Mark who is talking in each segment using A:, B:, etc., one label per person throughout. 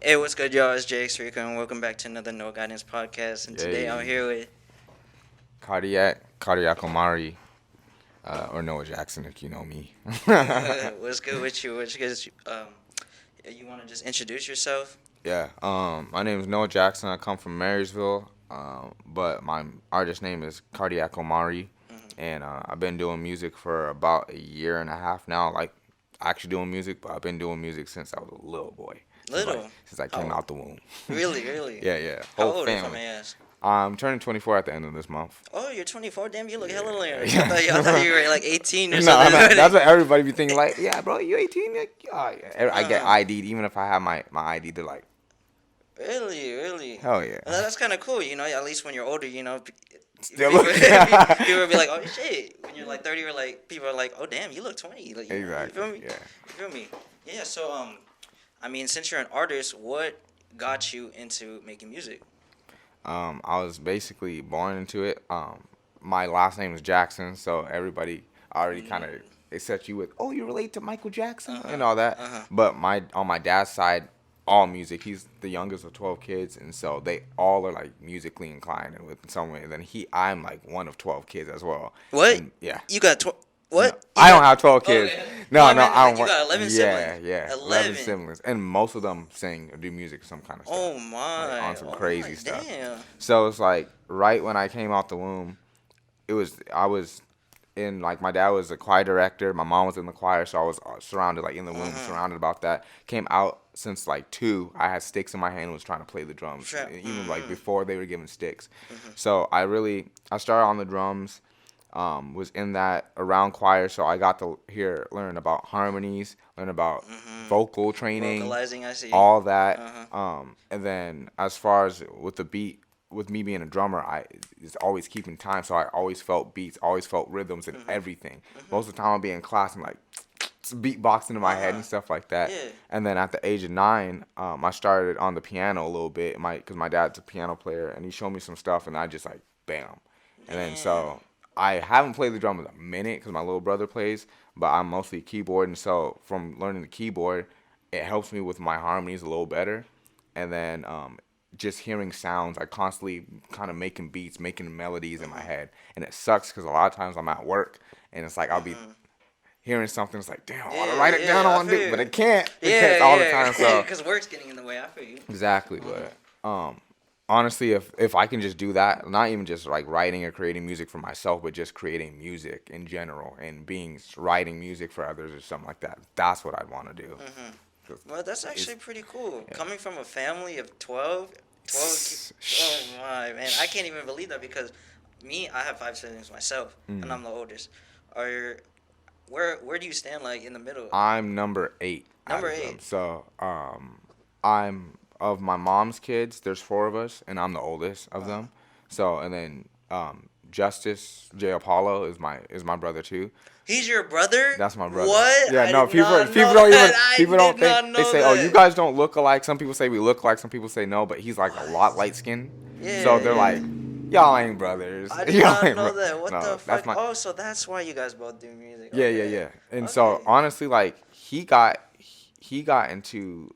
A: Hey, what's good, y'all? It's JXRICO, and welcome back to another No Guidance podcast. And today I'm
B: Yay.
A: here with.
B: Cardiac Omari, or Noah Jackson if you know me.
A: What's good with you? What's good? You want to just introduce yourself?
B: Yeah. My name is Noah Jackson. I come from Marysville. But my artist name is Cardiac Omari,
A: Hmm.
B: and I've been doing music for about a year and a half now. Like actually doing music, but I've been doing music since I was a little boy.
A: Little.
B: Since I came
A: How?
B: out the womb.
A: Really, really.
B: Yeah, yeah.
A: How
B: Whole
A: old, if I
B: family.
A: may ask?
B: I'm turning 24 at the end of this month.
A: Oh, you're 24. Damn, you look hella young. I
B: Yeah.
A: thought you were like 18 or
B: No,
A: something.
B: no, that's what everybody be thinking. Like, yeah, bro, you 18? Like, yeah. I get
A: Uh-huh.
B: ID'd, even if I have my ID. They're like,
A: Really, really.
B: hell yeah.
A: That's kind of cool, At least when you're older,
B: Still
A: people,
B: look.
A: people will be like, "Oh shit!" When you're like 30, or like people are like, "Oh damn, you look 20." Like, you
B: Exactly.
A: feel me?
B: Yeah.
A: You feel me? Yeah. So I mean, since you're an artist, what got you into making music?
B: I was basically born into it. My last name is Jackson, so everybody already kind of
A: Mm.
B: they set you with, oh, you relate to Michael Jackson
A: Uh-huh.
B: and all that.
A: Uh-huh.
B: But on my dad's side, all music. He's the youngest of 12 kids, and so they all are like musically inclined in some way. And then I'm like one of 12 kids as well.
A: What?
B: And yeah.
A: You got
B: No,
A: what? You
B: I don't
A: got
B: have 12 kids.
A: okay.
B: No,
A: I
B: no,
A: meant
B: I
A: like
B: don't
A: you
B: work.
A: got 11
B: Yeah,
A: siblings.
B: yeah, 11
A: 11.
B: siblings, and most of them sing or do music of some kind of stuff,
A: Oh
B: like
A: my.
B: on some
A: Oh
B: crazy
A: my.
B: stuff.
A: Damn.
B: So it's like right when I came out the womb, I was in like my dad was a choir director, my mom was in the choir, so I was surrounded like in the womb,
A: Uh-huh.
B: surrounded about that. Came out since like 2. I had sticks in my hand and was trying to play the drums,
A: Trap.
B: even like
A: Mm-hmm.
B: before they were given sticks.
A: Mm-hmm.
B: So I started on the drums. Was in that around choir, so I got to learn about harmonies, learn about
A: Mm-hmm.
B: vocal training,
A: Vocalizing, I see.
B: all that.
A: Uh-huh.
B: And then as far as with the beat, with me being a drummer, I is always keeping time, so I always felt beats, always felt rhythms and
A: Mm-hmm.
B: everything.
A: Mm-hmm.
B: Most of the time I'll be in class and like beatboxing in my head
A: Uh-huh.
B: and stuff like that.
A: Yeah.
B: And then at the age of 9, I started on the piano a little bit. Because my dad's a piano player, and he showed me some stuff, and I just like bam. And then
A: Damn.
B: so I haven't played the drum in a minute because my little brother plays, but I'm mostly keyboard, and so from learning the keyboard, it helps me with my harmonies a little better. And then just hearing sounds, I constantly kind of making beats, making melodies in my
A: Mm-hmm.
B: head, and it sucks because a lot of times I'm at work, and it's like I'll be
A: Mm-hmm.
B: hearing something. It's like, damn, I want to
A: Yeah,
B: write it down. I
A: yeah, I
B: want to do
A: feel
B: it, but
A: you.
B: it can't because all the
A: Yeah,
B: time.
A: yeah,
B: So
A: because work's getting in the way. I feel you.
B: exactly,
A: Mm-hmm.
B: but honestly, if I can just do that, not even just like writing or creating music for myself, but just creating music in general and writing music for others or something like that, that's what I'd want to do.
A: Mm-hmm.
B: 'Cause
A: Well, that's
B: it's
A: actually pretty cool.
B: yeah.
A: Coming from a family of 12, 12. Oh my man, I can't even believe that because me, I have 5 siblings myself, and
B: Mm.
A: I'm the oldest. Are where do you stand like in the middle?
B: I'm number 8 out
A: Number
B: of them.
A: 8.
B: So I'm of my mom's kids. There's 4 of us, and I'm the oldest of
A: Uh,
B: them. So and then Justice J Apollo is my brother too.
A: he's your brother?
B: That's my brother.
A: What?
B: Yeah,
A: I
B: no,
A: did not
B: people
A: know
B: don't even
A: that. I
B: people
A: did
B: don't think
A: not
B: they
A: know
B: say, "Oh, you
A: that.
B: guys don't look alike." Some people say we look alike, some people say no, but he's like a lot
A: What?
B: light skinned. So
A: Yeah,
B: they're
A: yeah.
B: like, "Y'all ain't brothers."
A: I did
B: Y'all
A: not
B: ain't
A: know
B: bro-"
A: that. What
B: No,
A: the
B: that's
A: fuck?
B: my
A: Oh, so that's why you guys both do music.
B: yeah, yeah,
A: Okay.
B: yeah. And so
A: Okay.
B: honestly, like he got into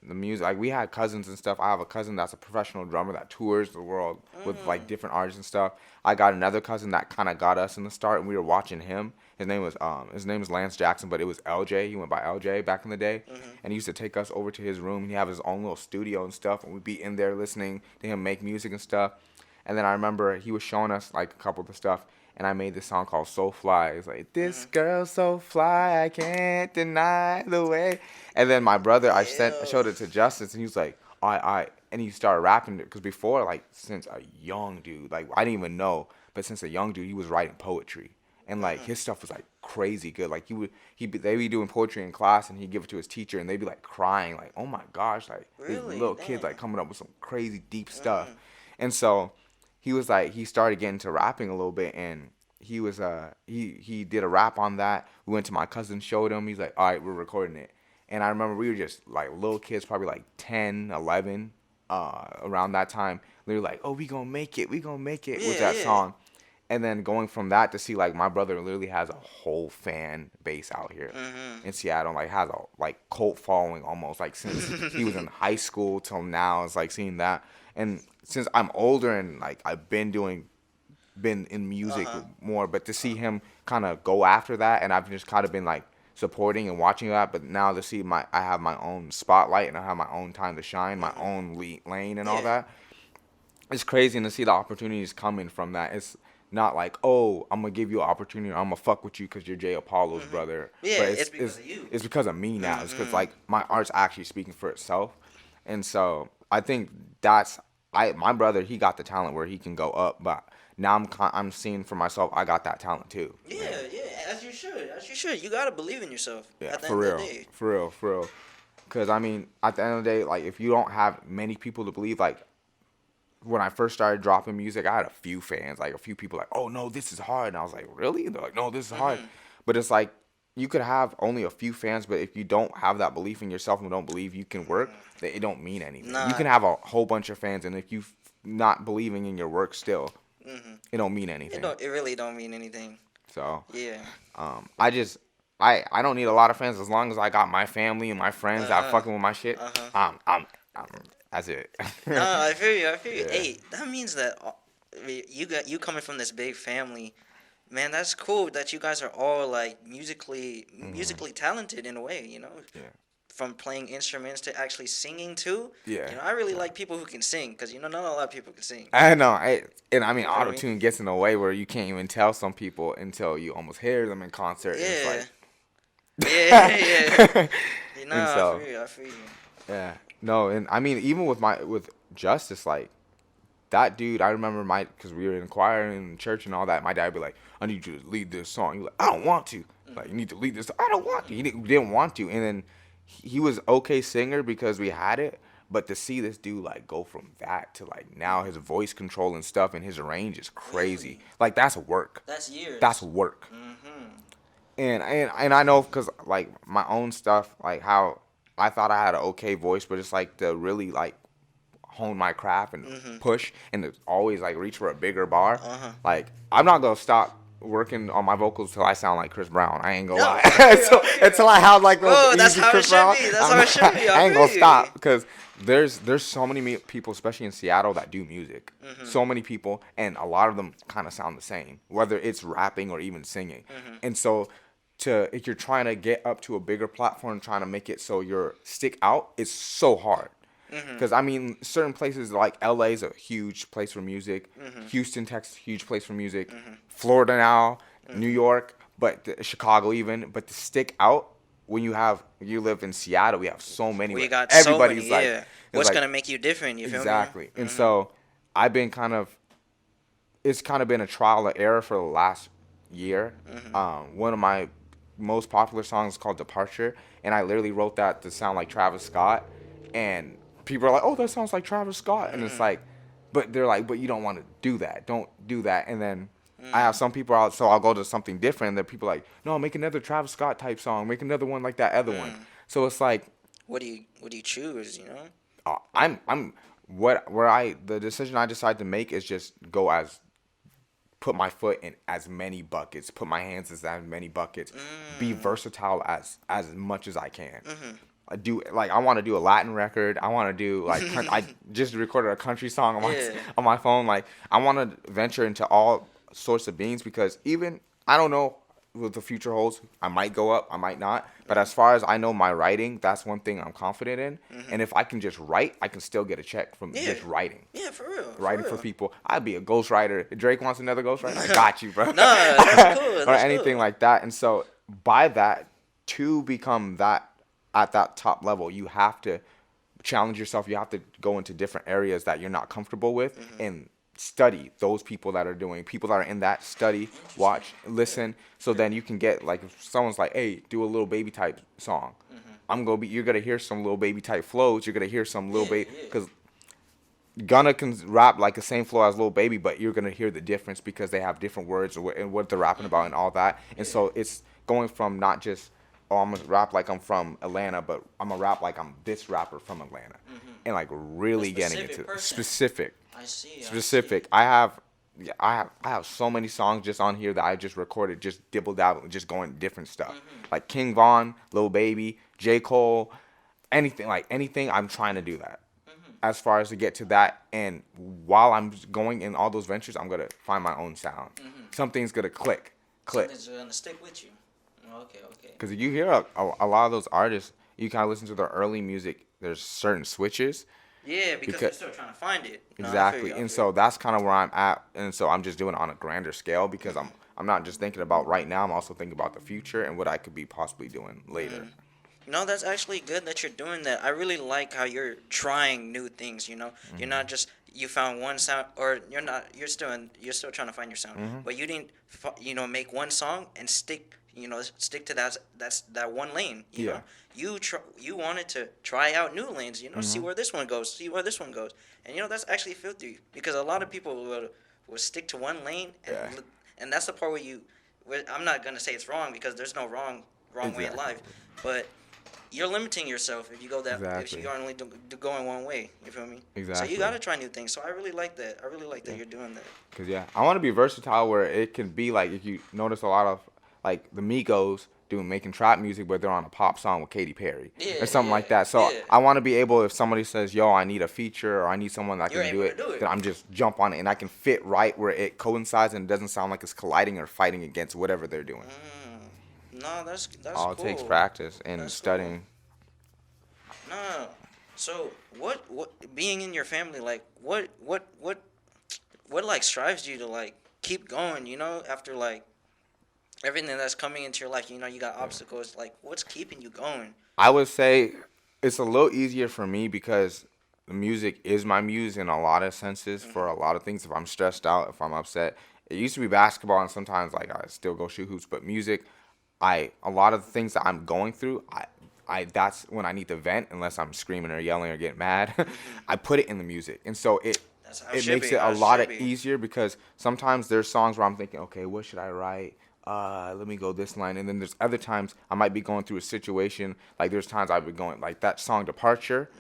B: the music. Like we had cousins and stuff. I have a cousin that's a professional drummer that tours the world with like
A: Mm.
B: different artists and stuff. I got another cousin that kind of got us in the start, and we were watching him. His name was Lance Jackson, but it was LJ. He went by LJ back in the day,
A: Mhm.
B: and he used to take us over to his room. He had his own little studio and stuff, and we'd be in there listening to him make music and stuff. And then I remember he was showing us like a couple of the stuff, and I made this song called "So Fly." It's like this
A: Mhm.
B: girl so fly, I can't deny the way. And then my brother, I
A: Ew.
B: showed it to Justice, and he was like, and he started rapping it because before, like, since a young dude, like, I didn't even know, but since a young dude, he was writing poetry, and like
A: Mhm.
B: his stuff was like crazy good. Like they'd be doing poetry in class, and he'd give it to his teacher, and they'd be like crying, like, oh my gosh, like these
A: Really?
B: little kids like
A: Damn.
B: coming up with some crazy deep stuff,
A: Mhm.
B: and so he was like he started getting to rapping a little bit, and he did a rap on that. We went to my cousin, showed him. He's like, all right, we're recording it. And I remember we were just like little kids, probably like 10, 11, around that time. We were like, oh, we gonna make it. We gonna make it with
A: Yeah,
B: that
A: yeah.
B: song. And then going from that to see like my brother literally has a whole fan base out here in Seattle, like has a like cult following almost like since he was in high school till now. It's like seeing that, and since I'm older and like I've been in music more, but to see him kind of go after that, and I've just kind of been like supporting and watching that, but now to see I have my own spotlight and I have my own time to shine, my own lane and all that. It's crazy to see the opportunities coming from that. It's not like, oh, I'm gonna give you an opportunity, or I'm gonna fuck with you because you're Jay Apollo's brother.
A: Yeah,
B: but
A: it's because of you.
B: It's because of me now. It's because like my art's actually speaking for itself, and so I think my brother, he got the talent where he can go up, but now I'm seeing for myself, I got that talent too.
A: Yeah, as you should. You gotta believe in yourself.
B: Yeah,
A: at the
B: for
A: end
B: real,
A: of the day.
B: for real. Because I mean, at the end of the day, like if you don't have many people to believe, like. When I first started dropping music, I had a few fans, like a few people like, oh, no, this is hard. And I was like, really? And they're like, no, this is hard. But it's like, you could have only a few fans, but if you don't have that belief in yourself and don't believe you can work, then it don't mean anything.
A: Nah.
B: You can have a whole bunch of fans, and if you not believing in your work still, it don't mean anything.
A: It really don't mean anything.
B: So,
A: Yeah.
B: I don't need a lot of fans as long as I got my family and my friends that fucking with my shit. That's it.
A: No, I feel you.
B: Yeah.
A: Hey, that means that you coming from this big family, man. That's cool that you guys are all like musically talented in a way. You know,
B: Yeah.
A: from playing instruments to actually singing too.
B: Yeah.
A: You know, I really like people who can sing because not a lot of people can sing.
B: I know. And I mean,
A: You know what I mean?
B: auto-tune gets in a way where you can't even tell some people until you almost hear them in concert.
A: Yeah.
B: And it's
A: Yeah.
B: like,
A: You know,
B: And so-
A: I feel you.
B: yeah. No, and I mean, even with Justice, like, that dude, I remember because we were in choir and church and all that, my dad would be like, I need you to lead this song. He's like, I don't want to. Like, you need to lead this. I don't want to. He didn't want to. And then he was okay singer because we had it. But to see this dude, like, go from that to, like, now his voice control and stuff and his range is crazy.
A: Really?
B: Like, that's work.
A: That's years.
B: That's work. And I know because, like, my own stuff, like, how I thought I had an okay voice, but it's, like, to really, like, hone my craft and push and to always, like, reach for a bigger bar. Like, I'm not going to stop working on my vocals till I sound like Chris Brown. I ain't gonna lie. Until I have like those
A: that's
B: easy
A: how
B: Chris
A: it should
B: Brown,
A: be. That's how it should be.
B: I ain't
A: feel
B: gonna
A: you.
B: stop because there's so many people, especially in Seattle, that do music. So many people, and a lot of them kind of sound the same, whether it's rapping or even singing. And so, if you're trying to get up to a bigger platform, trying to make it so you're stick out, it's so hard. Because, I mean, certain places like LA is a huge place for music. Houston, Texas, huge place for music. Florida now, New York, Chicago even. But to stick out, when you live in Seattle, we have so many.
A: We got
B: everybody's
A: so many, yeah.
B: like,
A: What's
B: like,
A: going to make you different, you feel me?
B: Exactly. And so, I've been it's kind of been a trial and error for the last year. One of my most popular songs is called Departure. And I literally wrote that to sound like Travis Scott. And people are like, oh, that sounds like Travis Scott. And it's like, but they're like, but you don't want to do that. Don't do that. And then I have some people out, so I'll go to something different. And then people are like, no, make another Travis Scott type song. Make another one like that other one. So it's like,
A: What do you choose, you know?
B: the decision I decide to make is just put my foot in as many buckets, put my hands in as many buckets, be versatile as much as I can. I want to do a Latin record. I want to do I just recorded a country song on my phone. Like, I want to venture into all sorts of beings because even I don't know what the future holds. I might go up, I might not. But as far as I know, my writing, that's one thing I'm confident in. And if I can just write, I can still get a check from just writing.
A: Yeah, for real.
B: Writing for people. I'd be a ghostwriter. If Drake wants another ghostwriter, I got you, bro.
A: No, that's cool.
B: Or anything like that. And so by that, to become that at that top level, you have to challenge yourself. You have to go into different areas that you're not comfortable with and study those people that are in that, study, watch, listen. So then you can get, like, if someone's like, hey, do a Lil Baby type song. You're going to hear some Lil Baby type flows. You're going to hear some Lil Baby, because Gunna can rap like the same flow as Lil Baby, but you're going to hear the difference because they have different words and what they're rapping about and all that. And so it's going from not just, oh, I'm going to rap like I'm from Atlanta, but I'm going to rap like I'm this rapper from Atlanta. And, like, really getting into
A: person.
B: specific.
A: I see.
B: Specific. I have Yeah, I have so many songs just on here that I just recorded, just dibble dabble, just going different stuff. Like King Von, Lil Baby, J. Cole, anything like anything. I'm trying to do that. As far as to get to that, and while I'm going in all those ventures, I'm gonna find my own sound. Something's gonna click.
A: Something's gonna stick with you. Okay, okay.
B: Because you hear a lot of those artists, you kind of listen to their early music. There's certain switches.
A: Yeah, because they're still trying to find it. No,
B: Exactly, and so that's kind of where I'm at, and so I'm just doing it on a grander scale because I'm not just thinking about right now. I'm also thinking about the future and what I could be possibly doing later.
A: No, that's actually good that you're doing that. I really like how you're trying new things, you know. You're not just you found one sound or you're still trying to find your sound. But you didn't make one song and stick to that one lane, you
B: Yeah.
A: know. You wanted to try out new lanes, you know, see where this one goes, see where this one goes. And that's actually filthy because a lot of people will stick to one lane
B: Yeah.
A: and that's the part where I'm not going to say it's wrong because there's no wrong way in life, but you're limiting yourself if you go that if
B: Exactly.
A: you only going one way. You feel me? So
B: Exactly.
A: you gotta try new things. So I really like that. I really like that you're doing that.
B: Cause yeah, I want to be versatile where it can be like if you notice a lot of like the Migos making trap music, but they're on a pop song with Katy Perry or something like that. So
A: yeah.
B: I want to be able, if somebody says, "Yo, I need a feature," or "I need someone that
A: You're
B: can do
A: able
B: it,"
A: to do it.
B: then I'm just jump on it and I can fit right where it coincides and it doesn't sound like it's colliding or fighting against whatever they're doing.
A: No, that's
B: All
A: cool.
B: it takes practice and
A: That's
B: studying.
A: No. So what being in your family like what like strives you to like keep going, after like everything that's coming into your life, you got obstacles, like what's keeping you going?
B: I would say it's a little easier for me because the music is my muse in a lot of senses for a lot of things. If I'm stressed out, if I'm upset, it used to be basketball, and sometimes like I still go shoot hoops, but music, a lot of the things that I'm going through, I that's when I need to vent unless I'm screaming or yelling or getting mad. I put it in the music, and so
A: That's how
B: it
A: should
B: makes
A: be.
B: it
A: How
B: a
A: it
B: lot
A: should
B: of
A: be.
B: easier because sometimes there's songs where I'm thinking, okay, what should I write? Let me go this line, and then there's other times I might be going through a situation. Like there's times I've been going like that song "Departure."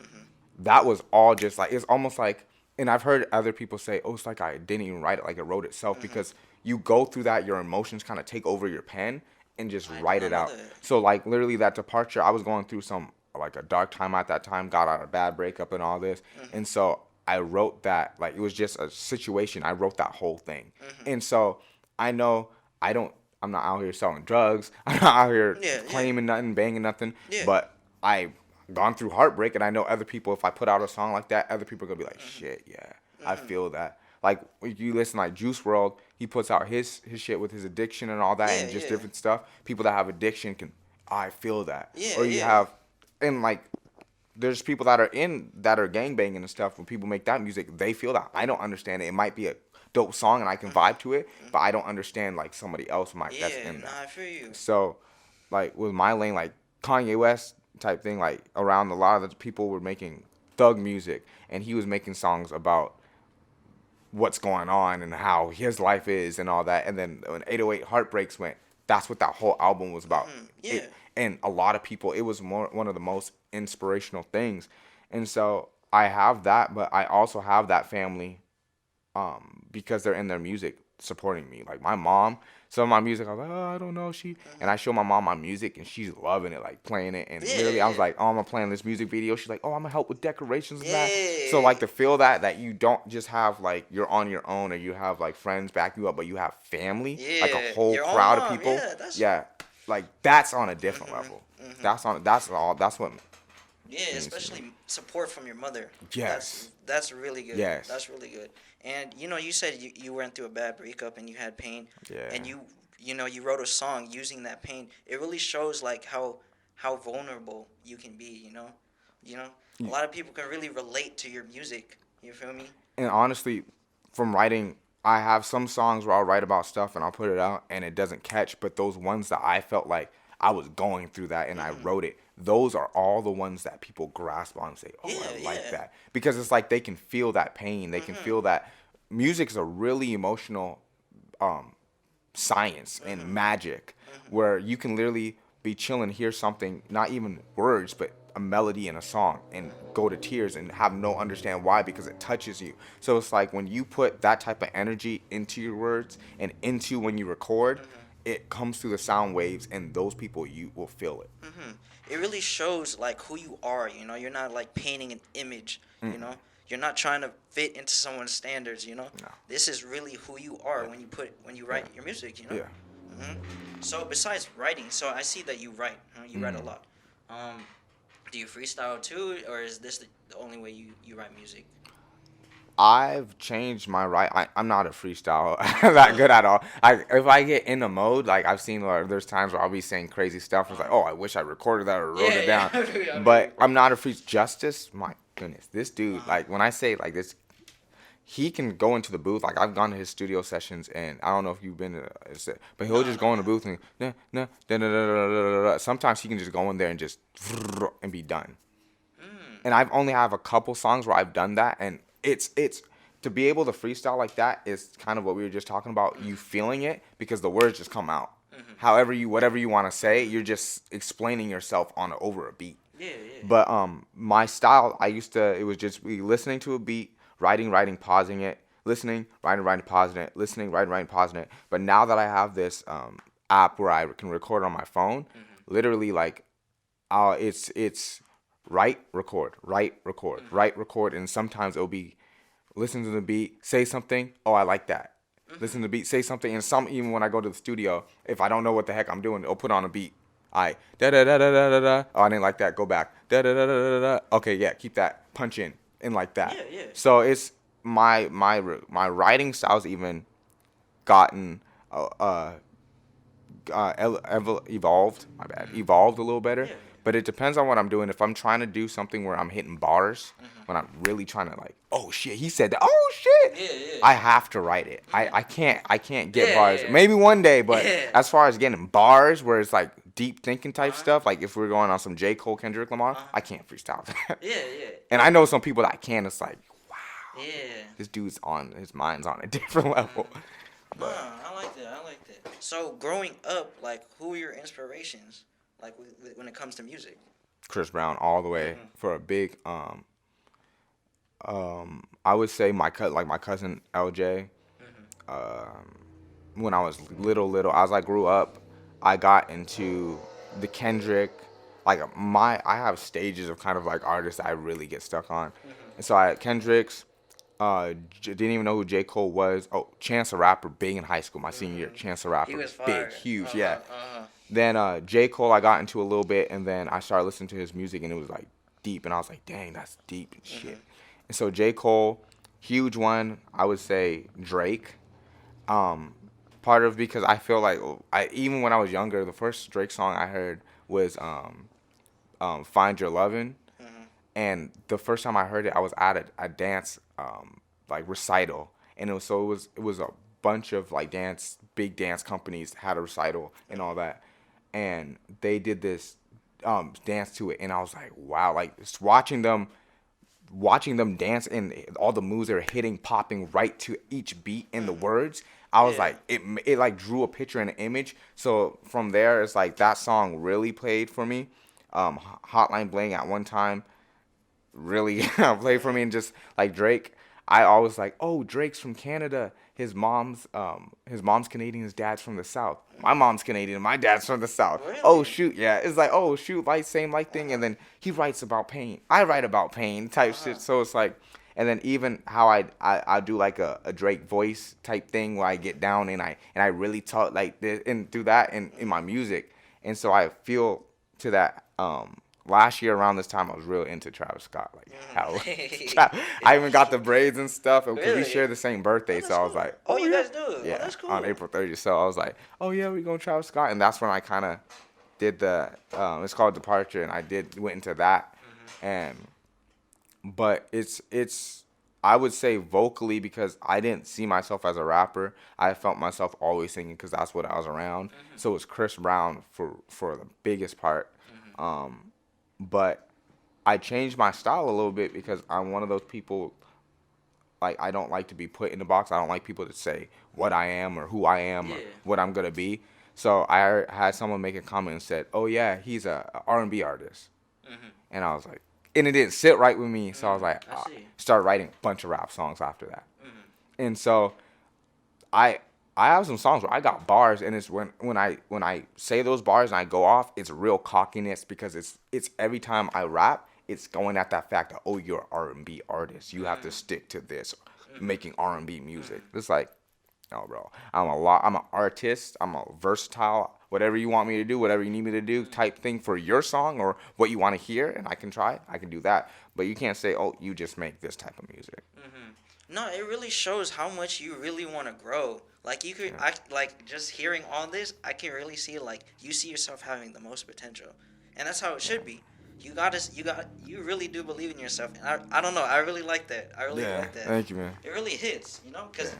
B: That was all just like it's almost like, and I've heard other people say, "Oh, it's like I didn't even write it, like it wrote itself," because you go through that, your emotions kind of take over your pen and just
A: I did
B: write
A: not
B: it
A: know
B: out.
A: that.
B: So like literally that "Departure," I was going through some like a dark time at that time, got out of a bad breakup and all this, and so I wrote that like it was just a situation. I wrote that whole thing, and so I know I don't. I'm not out here selling drugs. I'm not out here
A: Yeah, yeah,
B: claiming nothing, banging nothing.
A: yeah.
B: But I've gone through heartbreak, and I know other people. If I put out a song like that, other people are gonna be like, "Shit, yeah, I feel that." Like if you listen, like Juice World, he puts out his shit with his addiction and all that,
A: Yeah,
B: and just
A: yeah.
B: different stuff. People that have addiction can, I feel that.
A: Yeah,
B: Or you
A: yeah.
B: have, and like there's people that are gangbanging and stuff. When people make that music, they feel that. I don't understand it. It might be a dope song and I can vibe to it, but I don't understand like somebody else might that's
A: Yeah,
B: in
A: nah,
B: that.
A: I feel you.
B: So, like with my lane, like Kanye West type thing, like around a lot of the people were making thug music, and he was making songs about what's going on and how his life is and all that. And then when 808 Heartbreaks went, that's what that whole album was about.
A: Yeah.
B: And a lot of people, it was one of the most inspirational things. And so I have that, but I also have that family because they're in their music supporting me. Like my mom, some of my music, I was like, oh, I don't know, and I show my mom my music, and she's loving it, like playing it, and
A: Yeah,
B: literally, I was
A: yeah.
B: like, oh, I'm playing this music video. She's like, oh, I'm gonna help with decorations and that.
A: Yeah.
B: So like to feel that you don't just have like you're on your own, or you have like friends back you up, but you have family, like
A: Yeah,
B: a whole
A: your own
B: crowd of
A: mom,
B: people.
A: yeah, that's-
B: Yeah, like that's on a different level. That's what.
A: Yeah, especially support from your mother.
B: Yes.
A: That's really good.
B: Yes.
A: That's really good. And you said you went through a bad breakup and you had pain.
B: Yeah.
A: And you wrote a song using that pain. It really shows like how vulnerable you can be, A lot of people can really relate to your music. You feel me?
B: And honestly, from writing, I have some songs where I'll write about stuff and I'll put it out and it doesn't catch, but those ones that I felt like I was going through that and I wrote it, those are all the ones that people grasp on and say, oh, I
A: Yeah,
B: like
A: yeah.
B: that. Because it's like they can feel that pain. They can feel that. Music is a really emotional science and magic where you can literally be chilling, hear something, not even words, but a melody in a song and go to tears and have no understand why, because it touches you. So it's like when you put that type of energy into your words and into when you record, it comes through the sound waves, and those people, you will feel it.
A: It really shows like who you are. You're not like painting an image. You're not trying to fit into someone's standards.
B: No.
A: This is really who you are when you write your music.
B: Yeah.
A: So besides writing, so I see that you write. You write a lot. Do you freestyle too, or is this the only way you write music?
B: I've changed my I'm not a freestyle that good at all. If I get in the mode, like I've seen, there's times where I'll be saying crazy stuff. It's like, oh, I wish I recorded that or wrote it down.
A: Yeah.
B: But I'm not a freestyle. Justice, my goodness, this dude. Like when I say like this, he can go into the booth. Like I've gone to his studio sessions, and I don't know if you've been to, but he'll just go in the booth and sometimes he can just go in there and just and be done. And I've only have a couple songs where I've done that, and it's to be able to freestyle like that is kind of what we were just talking about. You feeling it because the words just come out. Whatever you want to say, you're just explaining yourself over a beat.
A: Yeah.
B: But my style, it was just listening to a beat, writing, pausing it, listening, writing, pausing it, listening, writing, pausing it. But now that I have this app where I can record on my phone, literally like, it's write, record, and sometimes it'll be listen to the beat, say something, oh, I like that. Listen to the beat, say something, and even when I go to the studio, if I don't know what the heck I'm doing, it'll put on a beat. Da da da da da da da. Oh, I didn't like that. Go back. Da da da da da da. Okay, yeah, keep that punch in and like that.
A: Yeah.
B: So it's my writing style's even gotten evolved. My bad. Evolved a little better.
A: Yeah.
B: But it depends on what I'm doing. If I'm trying to do something where I'm hitting bars, when I'm really trying to like, oh shit, he said that. Oh shit.
A: Yeah.
B: I have to write it. I can't get bars.
A: Yeah.
B: Maybe one day, but as far as getting bars where it's like deep thinking type stuff, like if we're going on some J. Cole, Kendrick Lamar, I can't freestyle that.
A: Yeah.
B: And I know some people that can. It's like, wow.
A: Yeah.
B: This dude's his mind's on a different level. But
A: I like that. So growing up, like, who were your inspirations? Like when it comes to music?
B: Chris Brown all the way for a big I would say my cousin LJ. When I was little, as I grew up, I got into the Kendrick. Like I have stages of kind of like artists that I really get stuck on. And so I had Kendrick's. Didn't even know who J. Cole was. Oh, Chance the Rapper, big in high school, my senior year. Chance the Rapper,
A: He was
B: big,
A: fire.
B: huge, yeah. Then J. Cole I got into a little bit, and then I started listening to his music, and it was like deep, and I was like, dang, that's deep and shit. And so J. Cole, huge one. I would say Drake. Part of because I feel like even when I was younger, the first Drake song I heard was Find Your Lovin'. And the first time I heard it, I was at a dance like recital, and it was a bunch of like big dance companies had a recital and all that, and they did this dance to it, and I was like, wow, like just watching them dance and all the moves they were hitting, popping right to each beat and the words. I was like, it like drew a picture and an image. So from there, it's like that song really played for me. Hotline Bling at one time really played for me, and just like Drake, I always like, oh, Drake's from Canada. His mom's Canadian, his dad's from the South. My mom's Canadian, my dad's from the South.
A: Really?
B: Oh shoot, yeah. It's like, oh shoot, like same like thing. And then he writes about pain. I write about pain type shit. So it's like, and then even how I do like a Drake voice type thing where I get down and I really talk like this and do that in my music. And so I feel to that. Last year around this time, I was real into Travis Scott. Like, I even got the braids and stuff because
A: Really?
B: we share the same birthday. So I was like,
A: oh, you
B: yeah.
A: guys do?
B: Yeah,
A: Oh, that's cool.
B: on April 30th. So I was like, oh yeah, we going Travis Scott, and that's when I kind of did the it's called Departure, and I went into that, but it's I would say vocally, because I didn't see myself as a rapper. I felt myself always singing because that's what I was around. So it's Chris Brown for the biggest part. But I changed my style a little bit because I'm one of those people, like, I don't like to be put in the box. I don't like people to say what I am or who I am or what I'm going to be. So I had someone make a comment and said, oh, yeah, he's a R&B artist. And I was like, and it didn't sit right with me. So I was like,
A: I see.
B: started writing a bunch of rap songs after that.
A: Mm-hmm.
B: And so I I have some songs where I got bars, and it's when I say those bars and I go off, it's real cockiness because it's every time I rap, it's going at that fact that, oh, you're an R&B artist, you have to stick to this, making R&B music. It's like, no, bro, I'm an artist, I'm a versatile, whatever you want me to do, whatever you need me to do, type thing for your song or what you want to hear, and I can do that. But you can't say, oh, you just make this type of music.
A: No, it really shows how much you really want to grow. Like you could, I like just hearing all this, I can really see like you see yourself having the most potential, and that's how it should be. You really do believe in yourself, and I don't know, I really like that. I really like that.
B: Thank you, man.
A: It really hits, because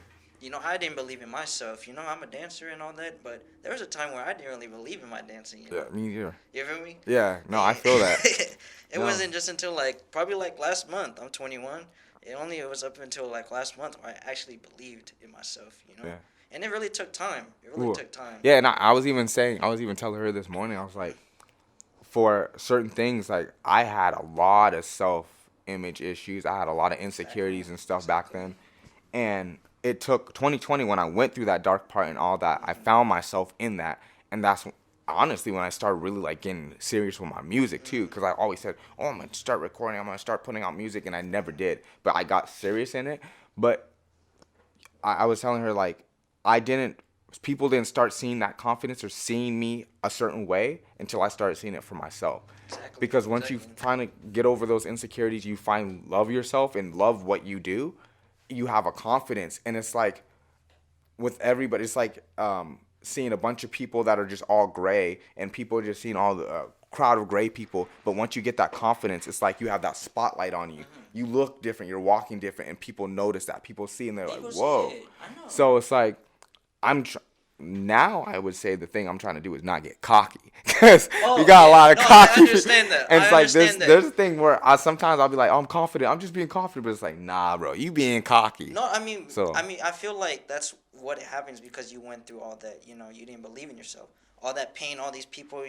A: I didn't believe in myself. I'm a dancer and all that, but there was a time where I didn't really believe in my dancing.
B: Yeah, me either.
A: You feel me?
B: Yeah, no, I feel that.
A: It wasn't just until probably last month. I'm 21. It was up until last month where I actually believed in myself.
B: Yeah.
A: And it really took time. It really took time.
B: Yeah, and I was even telling her this morning, I was like, for certain things, like I had a lot of self-image issues. I had a lot of insecurities and stuff back then. And it took 2020 when I went through that dark part and all that, I found myself in that. And that's honestly when I started really getting serious with my music too, because I always said, oh, I'm going to start recording, I'm going to start putting out music, and I never did. But I got serious in it. But I was telling her people didn't start seeing that confidence or seeing me a certain way until I started seeing it for myself.
A: Exactly.
B: Because once you finally get over those insecurities, you find love yourself and love what you do, you have a confidence. And it's like with everybody, it's like seeing a bunch of people that are just all gray, and people are just seeing all the crowd of gray people. But once you get that confidence, it's like you have that spotlight on you. You look different, you're walking different, and people notice that. People see, and they're like, whoa.
A: I know.
B: So it's like, now I would say the thing I'm trying to do is not get cocky, because you got a lot of cocky.
A: I understand that.
B: And it's like there's a thing where sometimes I'll be like, oh, I'm confident, I'm just being confident, but it's like, nah, bro, you being cocky.
A: No, I feel like that's what happens because you went through all that. You didn't believe in yourself. All that pain, all these people,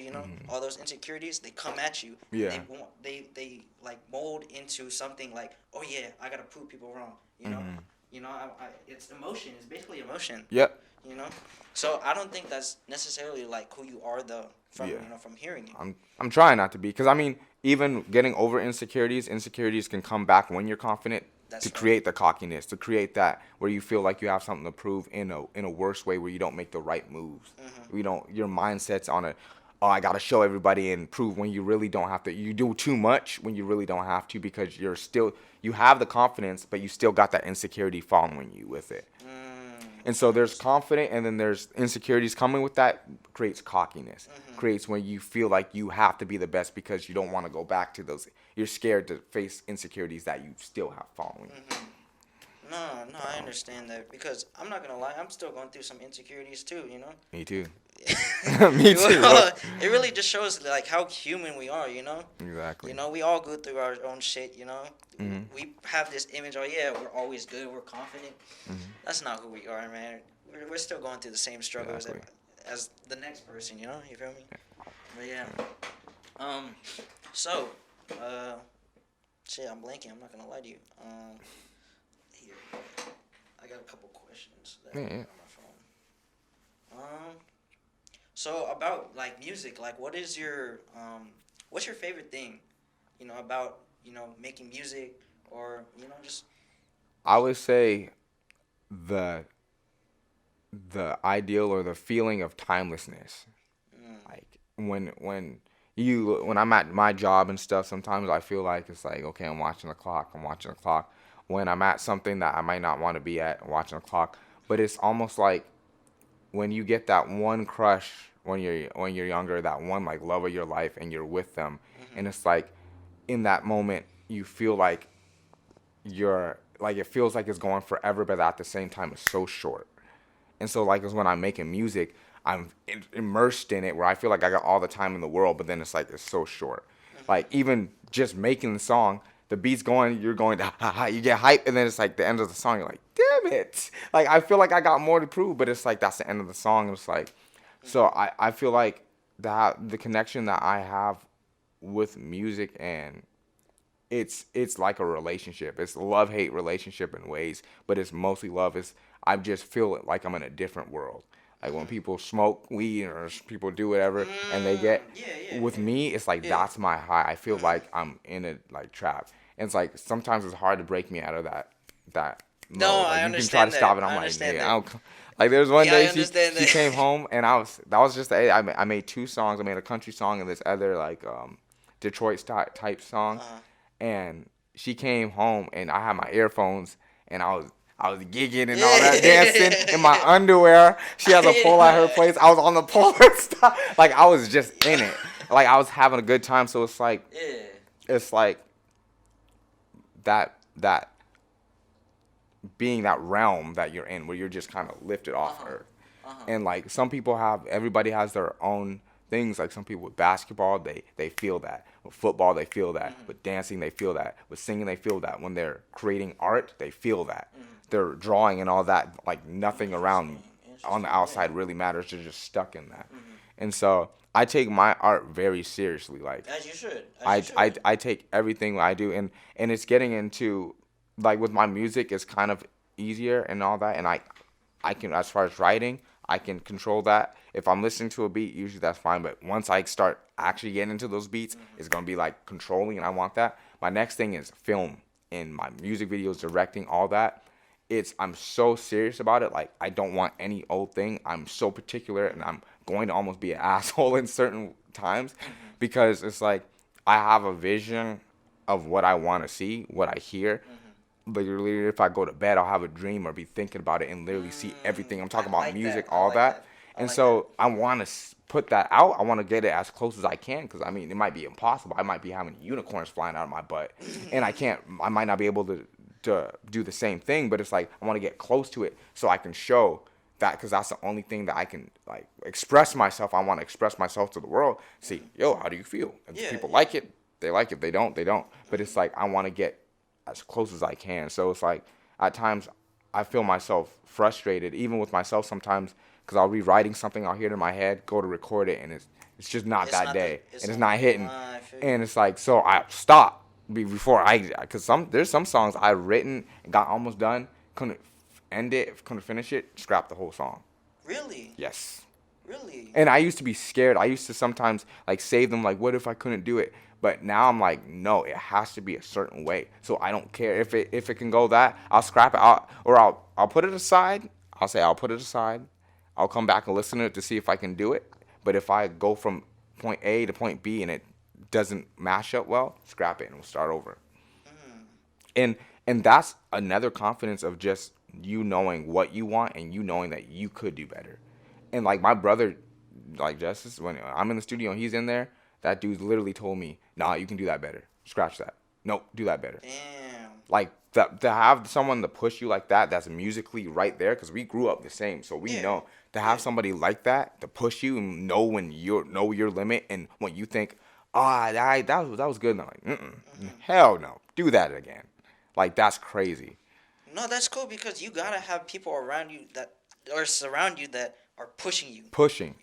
A: all those insecurities, they come at you.
B: Yeah.
A: They mold into something like, oh yeah, I gotta prove people wrong. It's emotion. It's basically emotion.
B: Yep.
A: So I don't think that's necessarily who you are from hearing it.
B: I'm trying not to be, because even getting over insecurities can come back when you're confident. That's to create the cockiness, to create that where you feel like you have something to prove in a worse way, where you don't make the right moves. Your mindset's on oh, I gotta show everybody and prove, when you really don't have to. You do too much when you really don't have to, because you have the confidence, but you still got that insecurity following you with it. And so there's confident, and then there's insecurities coming with that. Creates cockiness. Creates when you feel like you have to be the best because you don't want to go back to those. You're scared to face insecurities that you still have following.
A: No, I understand that, because I'm not gonna lie, I'm still going through some insecurities too.
B: Me too. Me too.
A: It really just shows how human we are.
B: Exactly.
A: We all go through our own shit. We have this image. Oh yeah, we're always good. We're confident. That's not who we are, man. We're still going through the same struggles as the next person. You feel me? But yeah. So, shit, I'm blanking. I'm not gonna lie to you. Here, I got a couple questions that on my phone. So about music, what's your favorite thing, about making music, or just.
B: I would say the ideal or the feeling of timelessness. Like when I'm at my job and stuff, sometimes I feel like it's like, okay, I'm watching the clock. When I'm at something that I might not want to be at, I'm watching the clock. But it's almost like when you get that one crush when you're younger, that one love of your life, and you're with them, and it's like in that moment you feel like it feels like it's going forever, but at the same time it's so short. And so it's when I'm making music, I'm immersed in it, where I feel like I got all the time in the world, but then it's so short. Even just making the song, the beat's going, you're going, you get hype, and then it's the end of the song, you're like, damn it. I feel like I got more to prove, but it's that's the end of the song. It's so I feel like that the connection that I have with music, and it's like a relationship. It's a love-hate relationship in ways, but it's mostly love. It's I just feel like I'm in a different world. Like when people smoke weed or people do whatever, and they get
A: Yeah,
B: with me, it's like
A: yeah.
B: that's my high. I feel like I'm in a like trap, and it's like sometimes it's hard to break me out of that
A: No,
B: mode. Like
A: I
B: you can try to
A: understand that.
B: stop it. I'm
A: I
B: like,
A: understand
B: nigga, I
A: that.
B: don't. Like there's one
A: Yeah, I
B: day
A: understand
B: she
A: that.
B: came home and that was just I made two songs. I made a country song and this other like Detroit type song,
A: Uh-huh.
B: and she came home and I had my earphones and I was gigging and all that, dancing in my
A: Yeah.
B: underwear. She has a pole at her place. I was on the pole and stuff. Like I was just in it. Like I was having a good time. So
A: Yeah.
B: it's like that being that realm that you're in where you're just kind of lifted off
A: Uh-huh.
B: earth.
A: Uh-huh.
B: And like everybody has their own things. Like some people with basketball, they feel that. With football, they feel that.
A: Mm-hmm.
B: With dancing, they feel that. With singing, they feel that. When they're creating art, they feel that.
A: Mm-hmm.
B: They're drawing and all that. Like nothing around on the
A: Interesting,
B: outside
A: yeah.
B: really matters. They're just stuck in that.
A: Mm-hmm.
B: And so I take my art very seriously. Like
A: As you should. As you
B: I
A: should.
B: I take everything I do, and it's getting into like with my music it's kind of easier and all that, and I can, as far as writing, I can control that. If I'm listening to a beat, usually that's fine, but once I start actually getting into those beats, it's gonna be like controlling, and I want that. My next thing is film and my music videos, directing, all that. I'm so serious about it. Like I don't want any old thing. I'm so particular, and I'm going to almost be an asshole in certain times because it's like I have a vision of what I want to see, what I hear. But literally, if I go to bed, I'll have a dream or be thinking about it and literally see everything. I'm talking
A: I
B: about
A: like
B: music,
A: that. I
B: all
A: like
B: that.
A: that. I
B: And
A: like
B: so I want to put that out. I want to get it as close as I can because I mean, it might be impossible. I might be having unicorns flying out of my butt, and I might not be able to do the same thing. But it's like I want to get close to it so I can show that, because that's the only thing that I can like express myself. I want to express myself to the world. See, yo, how do you feel? If
A: Yeah,
B: people
A: yeah.
B: like it, they like it. They don't, they don't. But it's like I want to get as close as I can. So it's like at times I feel myself frustrated, even with myself sometimes, because I'll be writing something, I'll hear it in my head, go to record it, and it's just not
A: It's
B: that
A: not
B: day,
A: it's
B: and it's
A: not-
B: not hitting,
A: I feel you.
B: and it's like so I stop before because there's some songs I've written and got almost done, couldn't end it, couldn't finish it, scrap the whole song.
A: Really?
B: Yes.
A: Really?
B: And I used to be scared. I used to sometimes like save them, like what if I couldn't do it? But now I'm like, no, it has to be a certain way. So I don't care if it can go that, I'll scrap it out, or I'll put it aside. I'll say I'll put it aside. I'll come back and listen to it to see if I can do it. But if I go from point A to point B and it doesn't mash up well, scrap it and we'll start over. And that's another confidence of just you knowing what you want and you knowing that you could do better. And like my brother, like Justice, when I'm in the studio and he's in there, that dude literally told me, "Nah, you can do that better. Scratch that. Nope, do that better."
A: Damn.
B: Like to have someone to push you like that, that's musically right there, because we grew up the same, so we
A: Yeah.
B: know to have somebody like that to push you and know when know your limit and when you think, that was good. And I'm like, hell no, do that again. Like that's crazy.
A: No, that's cool because you gotta have people around you that or surround you that are pushing you,
B: Pushing.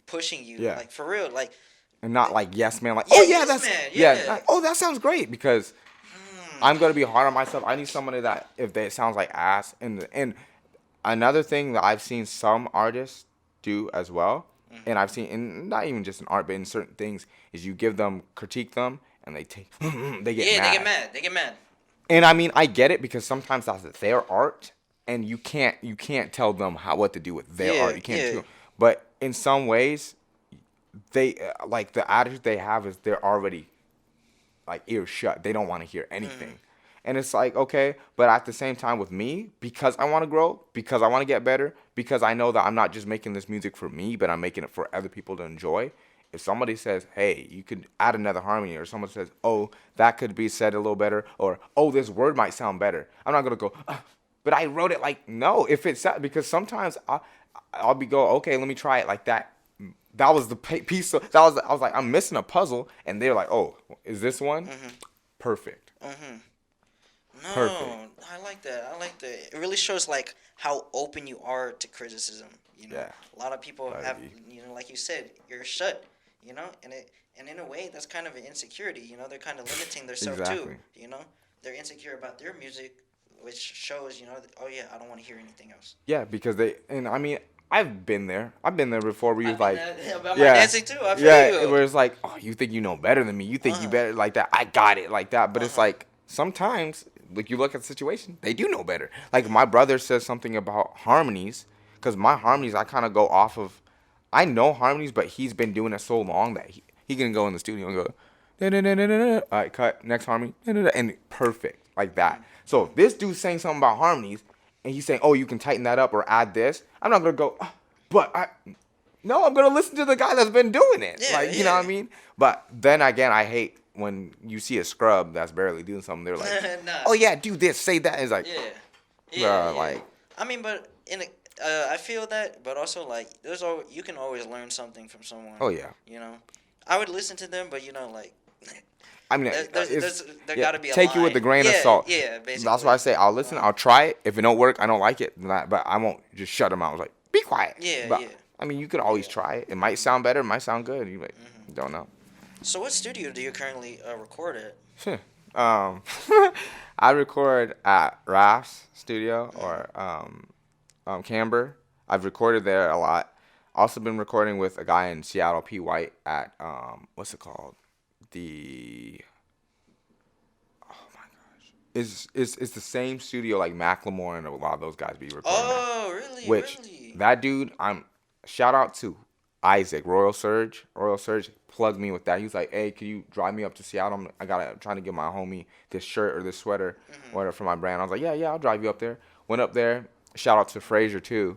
A: Yeah. Like for real, like
B: And not like yes man, like
A: Yeah,
B: oh yeah,
A: yes,
B: that's
A: man,
B: yeah,
A: yeah.
B: like, oh that sounds great, because I'm gonna be hard on myself. I need somebody that if it sounds like ass. And another thing that I've seen some artists do as well, and I've seen, and not even just in art, but in certain things, is you give them, critique them, and they take they get
A: yeah,
B: mad.
A: they get mad. They get mad.
B: And I mean I get it, because sometimes that's their art, and you can't tell them what to do with their
A: Yeah,
B: art. You can't
A: yeah.
B: do. But in some ways, they like the attitude they have is they're already like ears shut. They don't want to hear anything. And it's like, okay, but at the same time with me, because I want to grow, because I want to get better, because I know that I'm not just making this music for me, but I'm making it for other people to enjoy. If somebody says, hey, you could add another harmony, or someone says, oh, that could be said a little better, or oh, this word might sound better, I'm not going to go, but I wrote it like, no, if it's, because sometimes I'll go, okay, let me try it like that. That was the piece of, I was like, I'm missing a puzzle, and they're like, oh, is this one? Perfect.
A: No,
B: Perfect.
A: I like that. I like that. It really shows like how open you are to criticism. You know,
B: Yeah.
A: a lot of people
B: Right.
A: have, like you said, you're shut. And in a way that's kind of an insecurity. They're kind of limiting themselves too.
B: Exactly.
A: They're insecure about their music, which shows that, oh yeah, I don't want to hear anything else.
B: Yeah, because and I mean, I've been there. I've been there before where you
A: I've
B: was
A: been
B: like,
A: there about my
B: yeah,
A: dancing too. I feel
B: yeah,
A: you.
B: where it's like, oh, you think you know better than me. You think you
A: Uh-huh.
B: better like that. I got it like that. But it's
A: Uh-huh.
B: like, sometimes, like, you look at the situation, they do know better. Like, my brother says something about harmonies, because my harmonies, I kind of go off of, I know harmonies, but he's been doing it so long that he can go in the studio and go, "Da-da-da-da-da-da." All right, cut, next harmony, da-da-da, and perfect, like that. So if this dude's saying something about harmonies, and he's saying, oh, you can tighten that up or add this, I'm not going to go, "Ah, but no, I'm going to listen to the guy that's been doing it."
A: Yeah,
B: Like, you know
A: yeah.
B: what I mean? But then again, I hate when you see a scrub that's barely doing something, they're like,
A: Nah.
B: oh, yeah, do this, say that. It's like,
A: Yeah. Yeah, yeah.
B: like,
A: I mean, but I feel that, but also like you can always learn something from someone.
B: oh, yeah.
A: You know, I would listen to them, but like,
B: I mean,
A: there
B: yeah,
A: got to be a
B: take you with
A: line.
B: a grain of
A: Yeah,
B: salt.
A: yeah, basically.
B: That's why I say I'll listen, I'll try it. If it don't work, I don't like it, but I won't just shut them out. I was like, be quiet.
A: Yeah,
B: But
A: yeah.
B: I mean, you could always
A: Yeah.
B: try it. It might sound better, it might sound good. You like,
A: Hmm.
B: don't know.
A: So, what studio do you currently record at?
B: um, I record at Raf's studio or Camber. I've recorded there a lot. Also been recording with a guy in Seattle, P. White, at what's it called? The it's the same studio like Macklemore and a lot of those guys be recording at.
A: Oh, really,
B: Which
A: really?
B: that dude, shout out to Isaac Royal Surge. Royal Surge plugged me with that. He was like, "Hey, can you drive me up to Seattle? I'm trying to get my homie this shirt or this sweater, whatever for my brand." I was like, "Yeah, yeah, I'll drive you up there." Went up there. Shout out to Frazier too.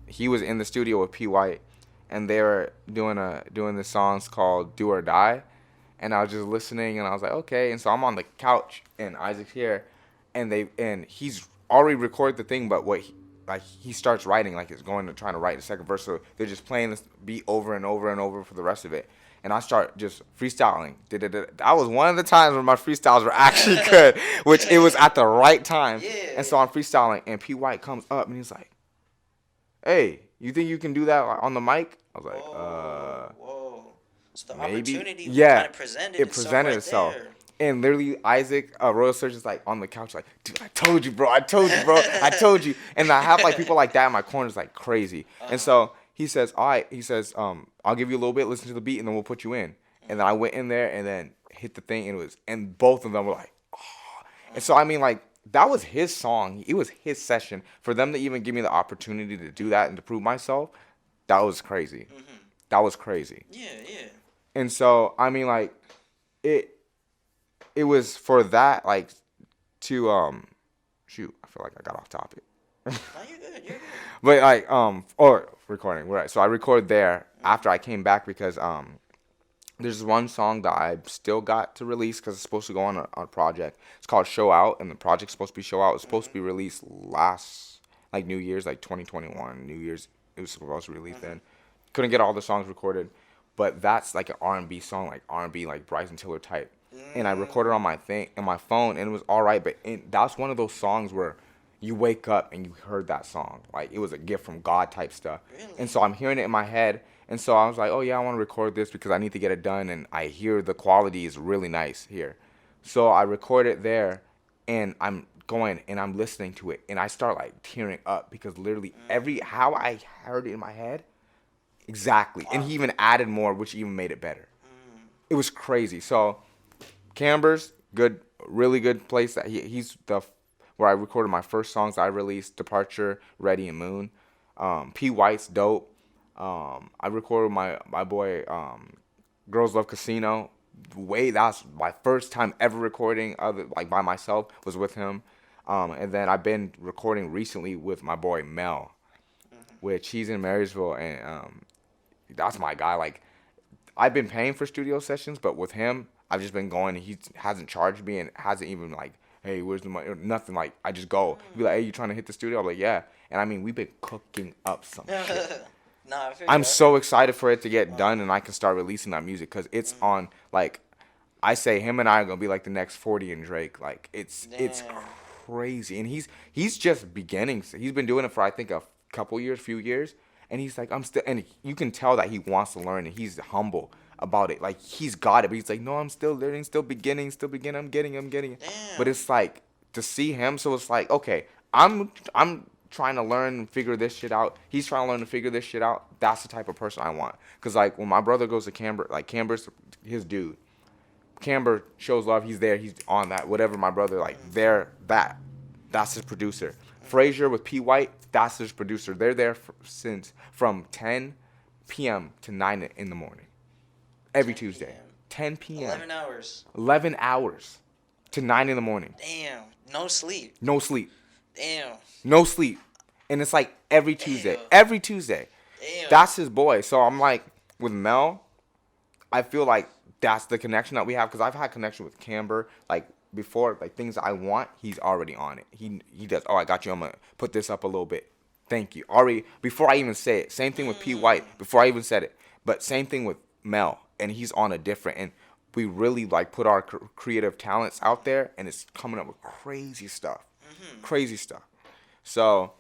B: He was in the studio with P White, and they were doing this songs called "Do or Die," and I was just listening, and I was like, okay. And so I'm on the couch, and Isaac's here, and he's already recorded the thing, but he starts writing, like it's going to trying to write the second verse. So they're just playing this beat over and over and over for the rest of it. And I start just freestyling. That was one of the times when my freestyles were actually good, which it was at the right time.
A: Yeah.
B: And so I'm freestyling, and P White comes up, and he's like, "Hey, you think you can do that on the mic?" I was like,
A: Whoa. So the
B: maybe.
A: opportunity
B: Yeah,
A: kind of presented
B: it
A: itself
B: presented
A: right
B: itself.
A: there.
B: And literally, Isaac, Royal Surge is like on the couch, like, "Dude, I told you, bro. I told you, bro. I told you." And I have like people like that in my corners, like crazy. And so he says, "All right," he says, "I'll give you a little bit, listen to the beat, and then we'll put you in." And then I went in there and then hit the thing, and both of them were like, oh. And so, I mean, like, that was his song. It was his session. For them to even give me the opportunity to do that and to prove myself, that was crazy. That was crazy.
A: Yeah, yeah.
B: And so, I mean, like, it was for that, like, to shoot, I feel like I got off topic.
A: No, you're good. You're good.
B: But like or recording, right? So I recorded there after I came back because there's one song that I still got to release because it's supposed to go on a project. It's called Show Out, and the project's supposed to be Show Out. It's supposed to be released last, like, New Year's, like 2021. New Year's, it was supposed to be released then. Couldn't get all the songs recorded, but that's like an R&B song, like R&B, like Bryson Tiller type. And I recorded on my phone, and it was all right. But that's one of those songs where you wake up and you heard that song, like it was a gift from God type stuff.
A: Really?
B: And so I'm hearing it in my head, and so I was like, oh yeah, I want to record this because I need to get it done, and I hear the quality is really nice here. So I record it there, and I'm going and I'm listening to it, and I start like tearing up because literally how I heard it in my head, exactly. And he even added more, which even made it better. It was crazy. So Camber's good, really good place. That he's the where I recorded my first songs I released, Departure, Ready, and Moon. P. White's dope. I recorded my boy Girls Love Casino. That's my first time ever recording like by myself was with him. And then I've been recording recently with my boy Mel, which he's in Marysville, and that's my guy. Like, I've been paying for studio sessions, but with him, I've just been going, and he hasn't charged me and hasn't even like, hey, where's the money? Or nothing. Like, I just go. He'd be like, hey, you trying to hit the studio? I'm like, yeah. And I mean, we've been cooking up some shit.
A: Nah, I feel
B: I'm
A: you.
B: so excited for it to get done and I can start releasing that music because it's on, like, I say him and I are going to be like the next 40 and Drake. Like, it's
A: Damn.
B: crazy. And he's just beginning. He's been doing it for, I think, a few years. And he's like, I'm still, and you can tell that he wants to learn and he's humble about it. Like he's got it, but he's like, no, I'm still learning, still beginning, I'm getting it. But
A: Damn.
B: it's like to see him, so it's like, okay, I'm trying to learn and figure this shit out. He's trying to learn to figure this shit out. That's the type of person I want. Cause like when my brother goes to Camber, like Camber's his dude. Camber shows love. He's there. He's on that. Whatever my brother like. That's his producer. Frazier with P White. That's his producer. They're there since from 10 p.m. to 9 in the morning. Every
A: 10
B: Tuesday.
A: p.m.
B: 10 p.m.
A: 11 hours.
B: 11 hours to 9 in the morning.
A: Damn. No sleep.
B: No sleep.
A: Damn.
B: No sleep. And it's like every Tuesday.
A: Damn.
B: Every Tuesday.
A: Damn.
B: That's his boy. So I'm like, with Mel, I feel like that's the connection that we have. Because I've had connection with Camber. Like, before, like, things I want, he's already on it. He does, oh, I got you. I'm going to put this up a little bit. Thank you. Already, before I even say it. Same thing with P. White. Before I even said it. But same thing with Mel. And he's on a different. And we really, like, put our creative talents out there. And it's coming up with crazy stuff. Crazy stuff. So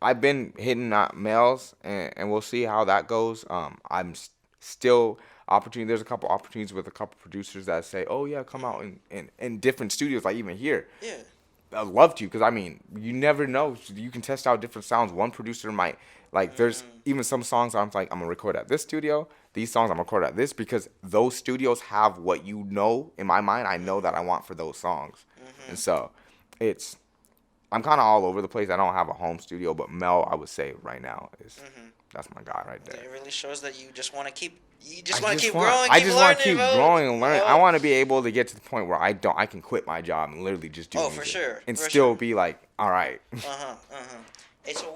B: I've been hitting Mels, and we'll see how that goes. I'm still opportunity. There's a couple opportunities with a couple producers that say, "Oh yeah, come out in different studios, like even here."
A: Yeah.
B: I'd love to, because I mean, you never know. You can test out different sounds. One producer might like. There's even some songs I'm like, I'm gonna record at this studio. These songs I'm gonna record at this, because those studios have what you know. In my mind, I know that I want for those songs, and so I'm kind of all over the place. I don't have a home studio, but Mel, I would say right now is that's my guy right there.
A: It really shows that you just want to keep. You
B: I
A: just want to keep
B: want-
A: growing.
B: I just want to keep
A: bro.
B: growing and learning.
A: Oh.
B: I want to be able to get to the point where I can quit my job and literally just do
A: Oh,
B: music
A: for sure.
B: and
A: For
B: still
A: sure.
B: be like, all right.
A: Hey, so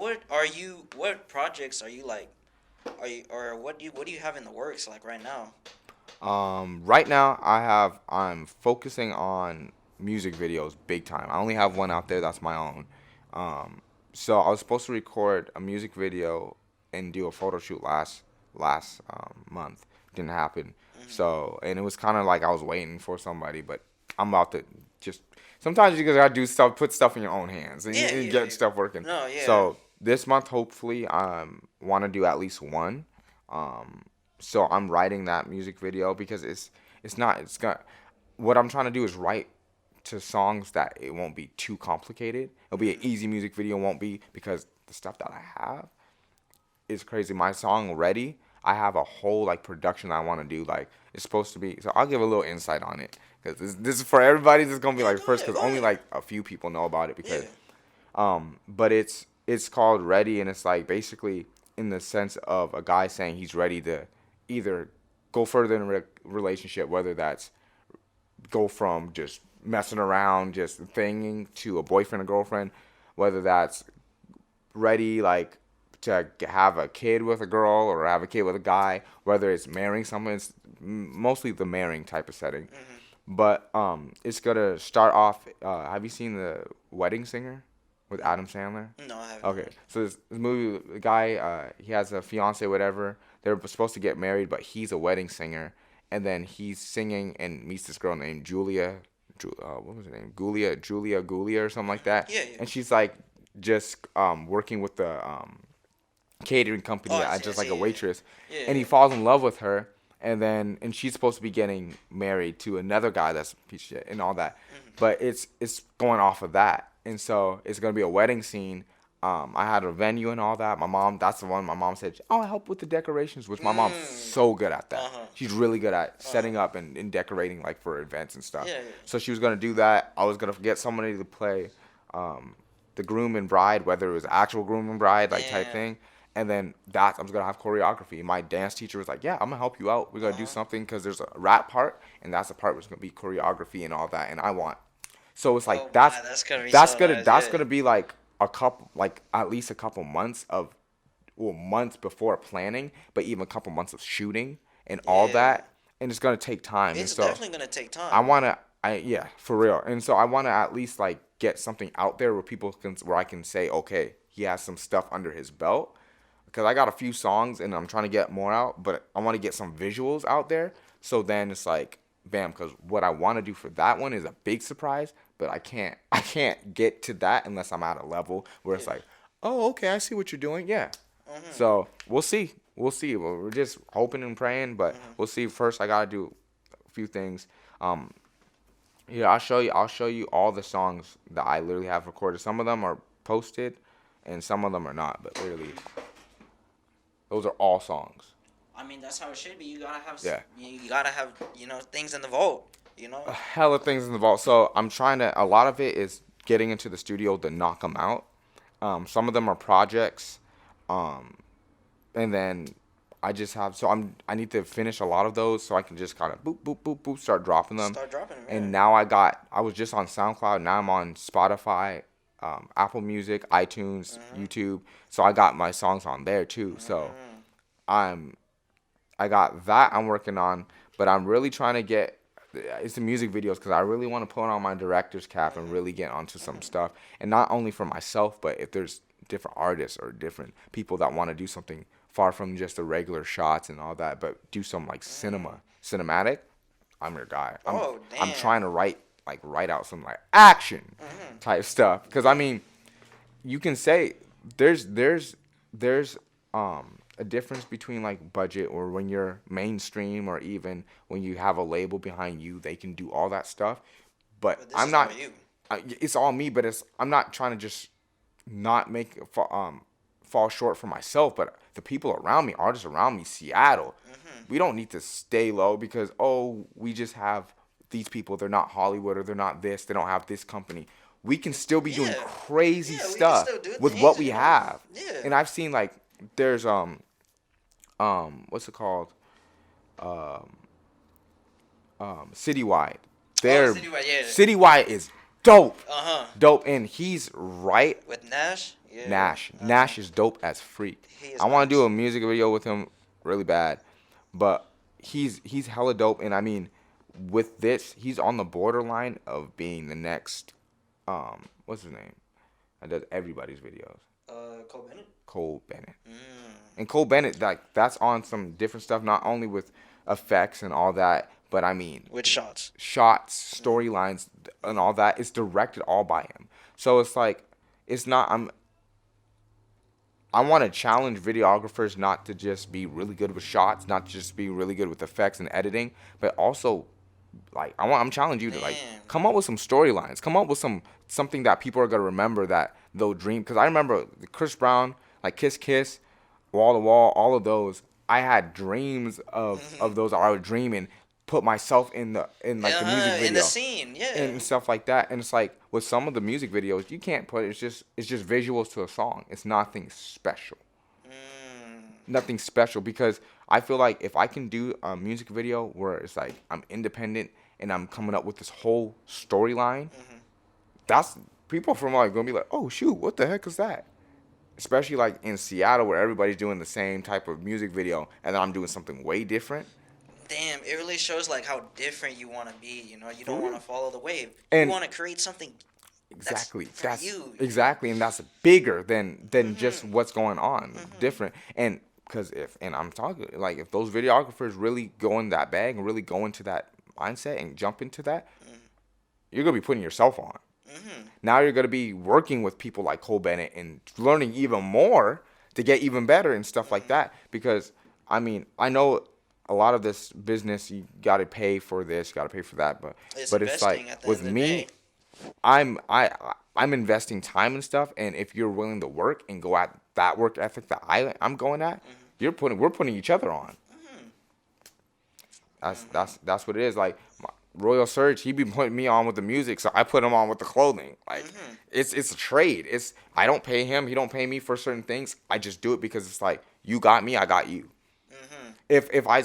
A: what projects are you like? Or what do you have in the works like right now?
B: Right now I'm focusing on music videos big time. I only have one out there that's my own. So I was supposed to record a music video and do a photo shoot last month. Didn't happen. So, and it was kind of like I was waiting for somebody, but I'm about to just. Sometimes you just gotta do stuff, put stuff in your own hands, and you get stuff working.
A: No, yeah.
B: So this month, hopefully, want to do at least one. So I'm writing that music video, because it's got. What I'm trying to do is write to songs that it won't be too complicated. It'll be an easy music video, won't be, because the stuff that I have is crazy. My song Ready, I have a whole like production I want to do. Like, it's supposed to be. So I'll give a little insight on it, because this is for everybody. This is gonna be like first, because only like a few people know about it. Because, but it's called Ready, and it's like basically in the sense of a guy saying he's ready to either go further in a relationship, whether that's go from just messing around, just thinging, to a boyfriend or girlfriend, whether that's ready like to have a kid with a girl or have a kid with a guy, whether it's marrying someone. It's mostly the marrying type of setting. But it's gonna start off. Have you seen The Wedding Singer with Adam Sandler?
A: No, I haven't.
B: Okay, so this movie, the guy, he has a fiance, whatever. They're supposed to get married, but he's a wedding singer, and then he's singing and meets this girl named Julia. What was her name? Julia or something like that.
A: Yeah.
B: And she's like just working with the catering company, just like a waitress.
A: Yeah.
B: And he falls in love with her, and she's supposed to be getting married to another guy that's a piece of shit and all that. But it's going off of that, and so it's gonna be a wedding scene. I had a venue and all that. My mom, that's the one my mom said, "Oh, I help with the decorations," which my mom's so good at that. She's really good at setting up and decorating, like, for events and stuff.
A: Yeah.
B: So she was going to do that. I was going to get somebody to play the groom and bride, whether it was actual groom and bride, like, type thing. And then I was going to have choreography. My dance teacher was like, yeah, I'm going to help you out. We're going to do something, because there's a rap part, and that's the part where it's going to be choreography and all that. And I want. So it's like,
A: that's
B: gonna be like a couple, like at least a couple months months before planning, but even a couple months of shooting and all that, and it's gonna take time.
A: It's
B: so
A: definitely gonna take time.
B: Yeah, for real. And so I wanna at least like get something out there where I can say, okay, he has some stuff under his belt, because I got a few songs and I'm trying to get more out, but I want to get some visuals out there. So then it's like, bam, because what I want to do for that one is a big surprise, but I can't get to that unless I'm at a level where it's like, oh, okay, I see what you're doing. Yeah. So we'll see. We'll see. We're just hoping and praying, but we'll see. First, I gotta do a few things. Yeah, I'll show you. I'll show you all the songs that I literally have recorded. Some of them are posted, and some of them are not. But literally, those are all songs.
A: I mean, that's how it should be. You gotta have.
B: Yeah.
A: You gotta have things in the vault.
B: A hell of things in the vault. So I'm trying to. A lot of it is getting into the studio to knock them out. Some of them are projects, and then I just have. So I need to finish a lot of those so I can just kind of boop boop boop boop start dropping them.
A: Start dropping them. Yeah.
B: And now I was just on SoundCloud. Now I'm on Spotify, Apple Music, iTunes, YouTube. So I got my songs on there too. So I got that I'm working on, but I'm really trying to get. It's the music videos because I really want to put on my director's cap and really get onto some stuff. And not only for myself, but if there's different artists or different people that want to do something far from just the regular shots and all that, but do some like cinematic, I'm your guy. I'm trying to write out some like action type stuff. Because I mean, you can say there's a difference between like budget or when you're mainstream or even when you have a label behind you, they can do all that stuff. But I'm not. It's all me, but I'm not trying to just not make fall short for myself, but the people around me, artists around me, Seattle, we don't need to stay low because we just have these people. They're not Hollywood or they're not this. They don't have this company. We can still be doing crazy stuff with what we have.
A: Yeah.
B: And I've seen like there's what's it called? Citywide. Citywide is dope. Dope, and he's right.
A: With Nash? Yeah.
B: Nash is dope as freak. I want to do a music video with him really bad, but he's hella dope, and I mean, with this, he's on the borderline of being the next, what's his name? That does everybody's videos.
A: Cole Bennett?
B: Cole Bennett. And Cole Bennett, that's on some different stuff, not only with effects and all that, but I mean...
A: With shots,
B: storylines, and all that. It's directed all by him. So it's like, it's not... I want to challenge videographers not to just be really good with shots, not to just be really good with effects and editing, but also, like, I'm challenging you to, like, come up with some storylines. Come up with something that people are going to remember that they'll dream. Because I remember Chris Brown, like Kiss Kiss, Wall to Wall, all of those. I had dreams of those. I would dream and put myself in the music video,
A: in the scene,
B: and stuff like that. And it's like with some of the music videos, you can't put it's just visuals to a song. It's nothing special. Nothing special, because I feel like if I can do a music video where it's like I'm independent and I'm coming up with this whole storyline, that's people from like gonna be like, oh shoot, what the heck is that? Especially like in Seattle where everybody's doing the same type of music video and then I'm doing something way different.
A: Damn, it really shows like how different you want to be. You don't want to follow the wave.
B: And
A: you want to create something. That's you.
B: Exactly, and that's bigger than just what's going on. Different, and I'm talking like if those videographers really go in that bag and really go into that mindset and jump into that, you're gonna be putting yourself on. Now you're gonna be working with people like Cole Bennett and learning even more to get even better and stuff like that. Because I mean, I know a lot of this business, you got to pay for this, you got to pay for that, but it's like with me, I'm investing time and stuff, and if you're willing to work and go at that work ethic that I'm going at, we're putting each other on. That's what it is. Like Royal Surge, he be putting me on with the music, so I put him on with the clothing. Like it's a trade. I don't pay him, he don't pay me for certain things. I just do it because it's like you got me, I got you. If I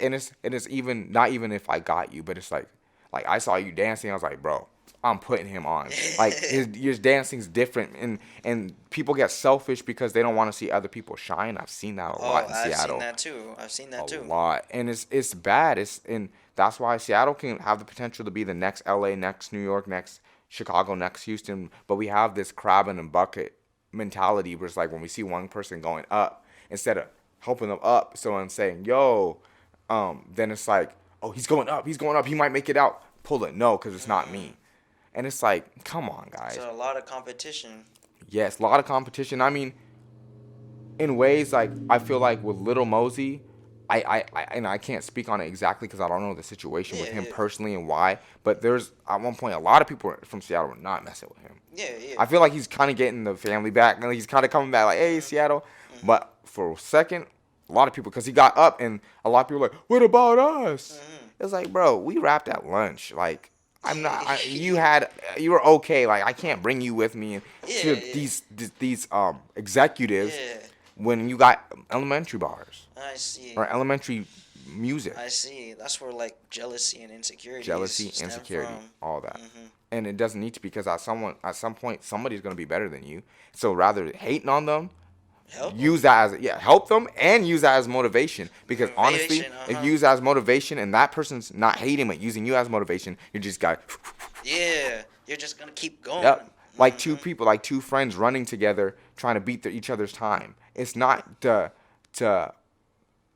B: and it's even not even if I got you, but it's like I saw you dancing, I was like, bro, I'm putting him on. Like his dancing's different, and people get selfish because they don't want to see other people shine. I've seen that a lot in Seattle.
A: I've seen that too.
B: A lot, and it's bad. And that's why Seattle can have the potential to be the next LA, next New York, next Chicago, next Houston. But we have this crab in a bucket mentality where it's like when we see one person going up, instead of helping them up, so I'm saying, yo, then it's like, oh, he's going up, he might make it out. Pull it, no, because it's not me. And it's like, come on, guys.
A: So a lot of competition.
B: Yes, a lot of competition. I mean, in ways like I feel like with Little Mosey, and I can't speak on it exactly because I don't know the situation with
A: Yeah,
B: him
A: yeah,
B: personally and why. But there's at one point a lot of people from Seattle were not messing with him.
A: yeah, yeah.
B: I feel like he's kind of getting the family back, and he's kind of coming back like, hey, Seattle.
A: Mhm,
B: But for a second, a lot of people, because he got up, and a lot of people were like, what about us?
A: mhm.
B: It's like, bro, we wrapped at lunch. Like,
A: Yeah,
B: you were okay. Like, I can't bring you with me to
A: yeah,
B: these executives
A: yeah.
B: when you got elementary bars
A: I see.
B: or elementary music,
A: I see. That's where like jealousy and insecurities
B: jealousy,
A: stem
B: insecurity,
A: from.
B: all that.
A: Mhm.
B: And it doesn't need to because at some point somebody's gonna be better than you. So rather hating on them,
A: Help them.
B: use that as help them and use that as motivation. Because honestly,
A: Motivation.
B: if you use that as motivation and that person's not hating but using you as motivation, you just got
A: Yeah. You're just gonna keep going.
B: yep. Like two
A: Mhm.
B: people, like two friends running together, trying to beat each other's time. It's not to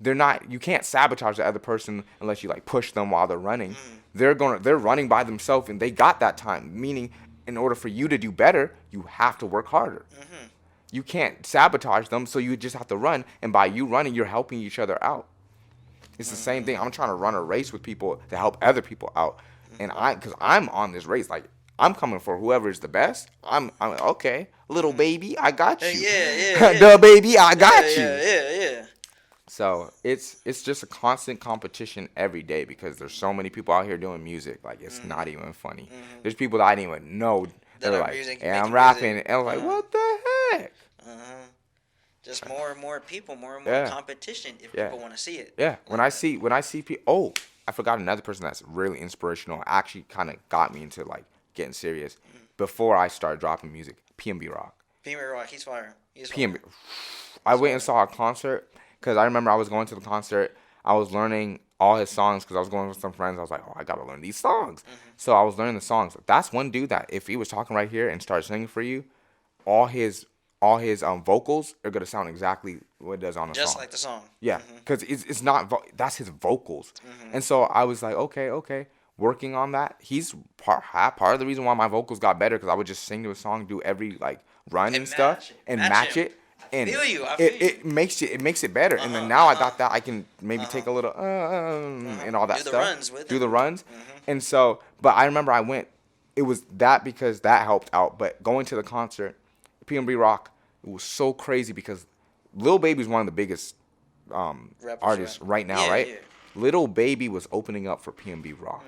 B: they're not you can't sabotage the other person unless you like push them while they're running.
A: Mhm.
B: They're running by themselves and they got that time. Meaning in order for you to do better, you have to work harder.
A: Mhm.
B: You can't sabotage them, so you just have to run, and by you running, you're helping each other out. It's the same thing. I'm trying to run a race with people to help other people out. And because I'm on this race, like I'm coming for whoever is the best. I'm okay, little baby, I got you.
A: Yeah, yeah,
B: The
A: yeah.
B: baby, I got
A: Yeah,
B: you.
A: yeah, yeah, yeah.
B: So it's just a constant competition every day because there's so many people out here doing music. Like it's not even funny.
A: Mhm.
B: There's people that I didn't even know.
A: That
B: They're
A: are
B: like,
A: music,
B: "Yeah, I'm
A: making
B: rapping,"
A: music.
B: and I was like, "What the heck?"
A: Uh-huh. Just more and more people, more and more
B: Yeah,
A: competition if
B: yeah,
A: people want to see it.
B: yeah.
A: Like that.
B: When I see people, oh, I forgot another person that's really inspirational. Actually, kind of got me into like getting serious before I started dropping music. PNB Rock.
A: Premier Rock, he's fire. He's fire.
B: PNB. I went and saw a concert because I remember I was going to the concert. I was learning all his songs because I was going with some friends. I was like, oh, I gotta learn these songs. So I was learning the songs. That's one dude that if he was talking right here and started singing for you, all his vocals are gonna sound exactly what it does on the
A: Just
B: song.
A: like the song.
B: Yeah, because it's not that's his vocals. And so I was like, okay, working on that. He's part of the reason why my vocals got better because I would just sing to a song, do every like run and stuff, and match
A: him.
B: it. And
A: Feel you. I feel you.
B: it makes it better. And then now I got that, I can maybe take a little and all that
A: Do the
B: stuff.
A: runs with
B: Do
A: it.
B: the runs. And so, but I remember I went. It was that because that helped out. But going to the concert, PNB Rock, it was so crazy because Lil Baby's one of the biggest
A: Rappers,
B: artists right now,
A: Yeah,
B: right?
A: yeah.
B: Lil Baby was opening up for PNB Rock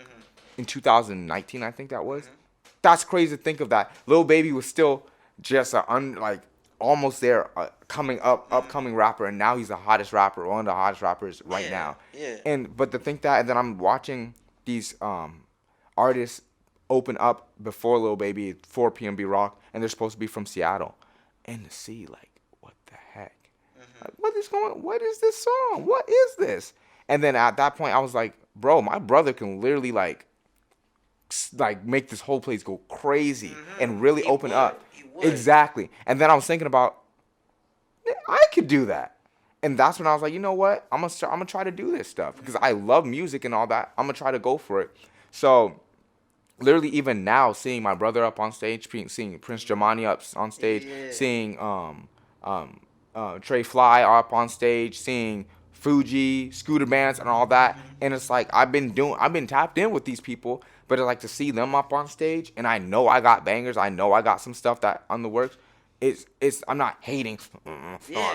B: in 2019, I think that was. That's crazy to think of that. Lil Baby was still just like almost there, upcoming rapper, and now he's the hottest rapper, one of the hottest rappers right
A: Yeah,
B: now.
A: yeah.
B: And but to think that, and then I'm watching these artists open up before Lil Baby for PNB Rock, and they're supposed to be from Seattle, and to see like what the heck, like, what is this song? What is this? And then at that point, I was like, bro, my brother can literally like make this whole place go crazy and really
A: He
B: open
A: would.
B: up.
A: He would.
B: Exactly. And then I was thinking about I could do that. And that's when I was like, you know what? I'm gonna try to do this stuff because I love music and all that. I'm gonna try to go for it. So literally even now seeing my brother up on stage, seeing Prince Jamani up on stage,
A: Yeah.
B: seeing Trey Fly up on stage, seeing Fuji, Scooter Bands and all that. And it's like I've been tapped in with these people, but it's like to see them up on stage and I know I got bangers, I know I got some stuff that on the works. I'm not hating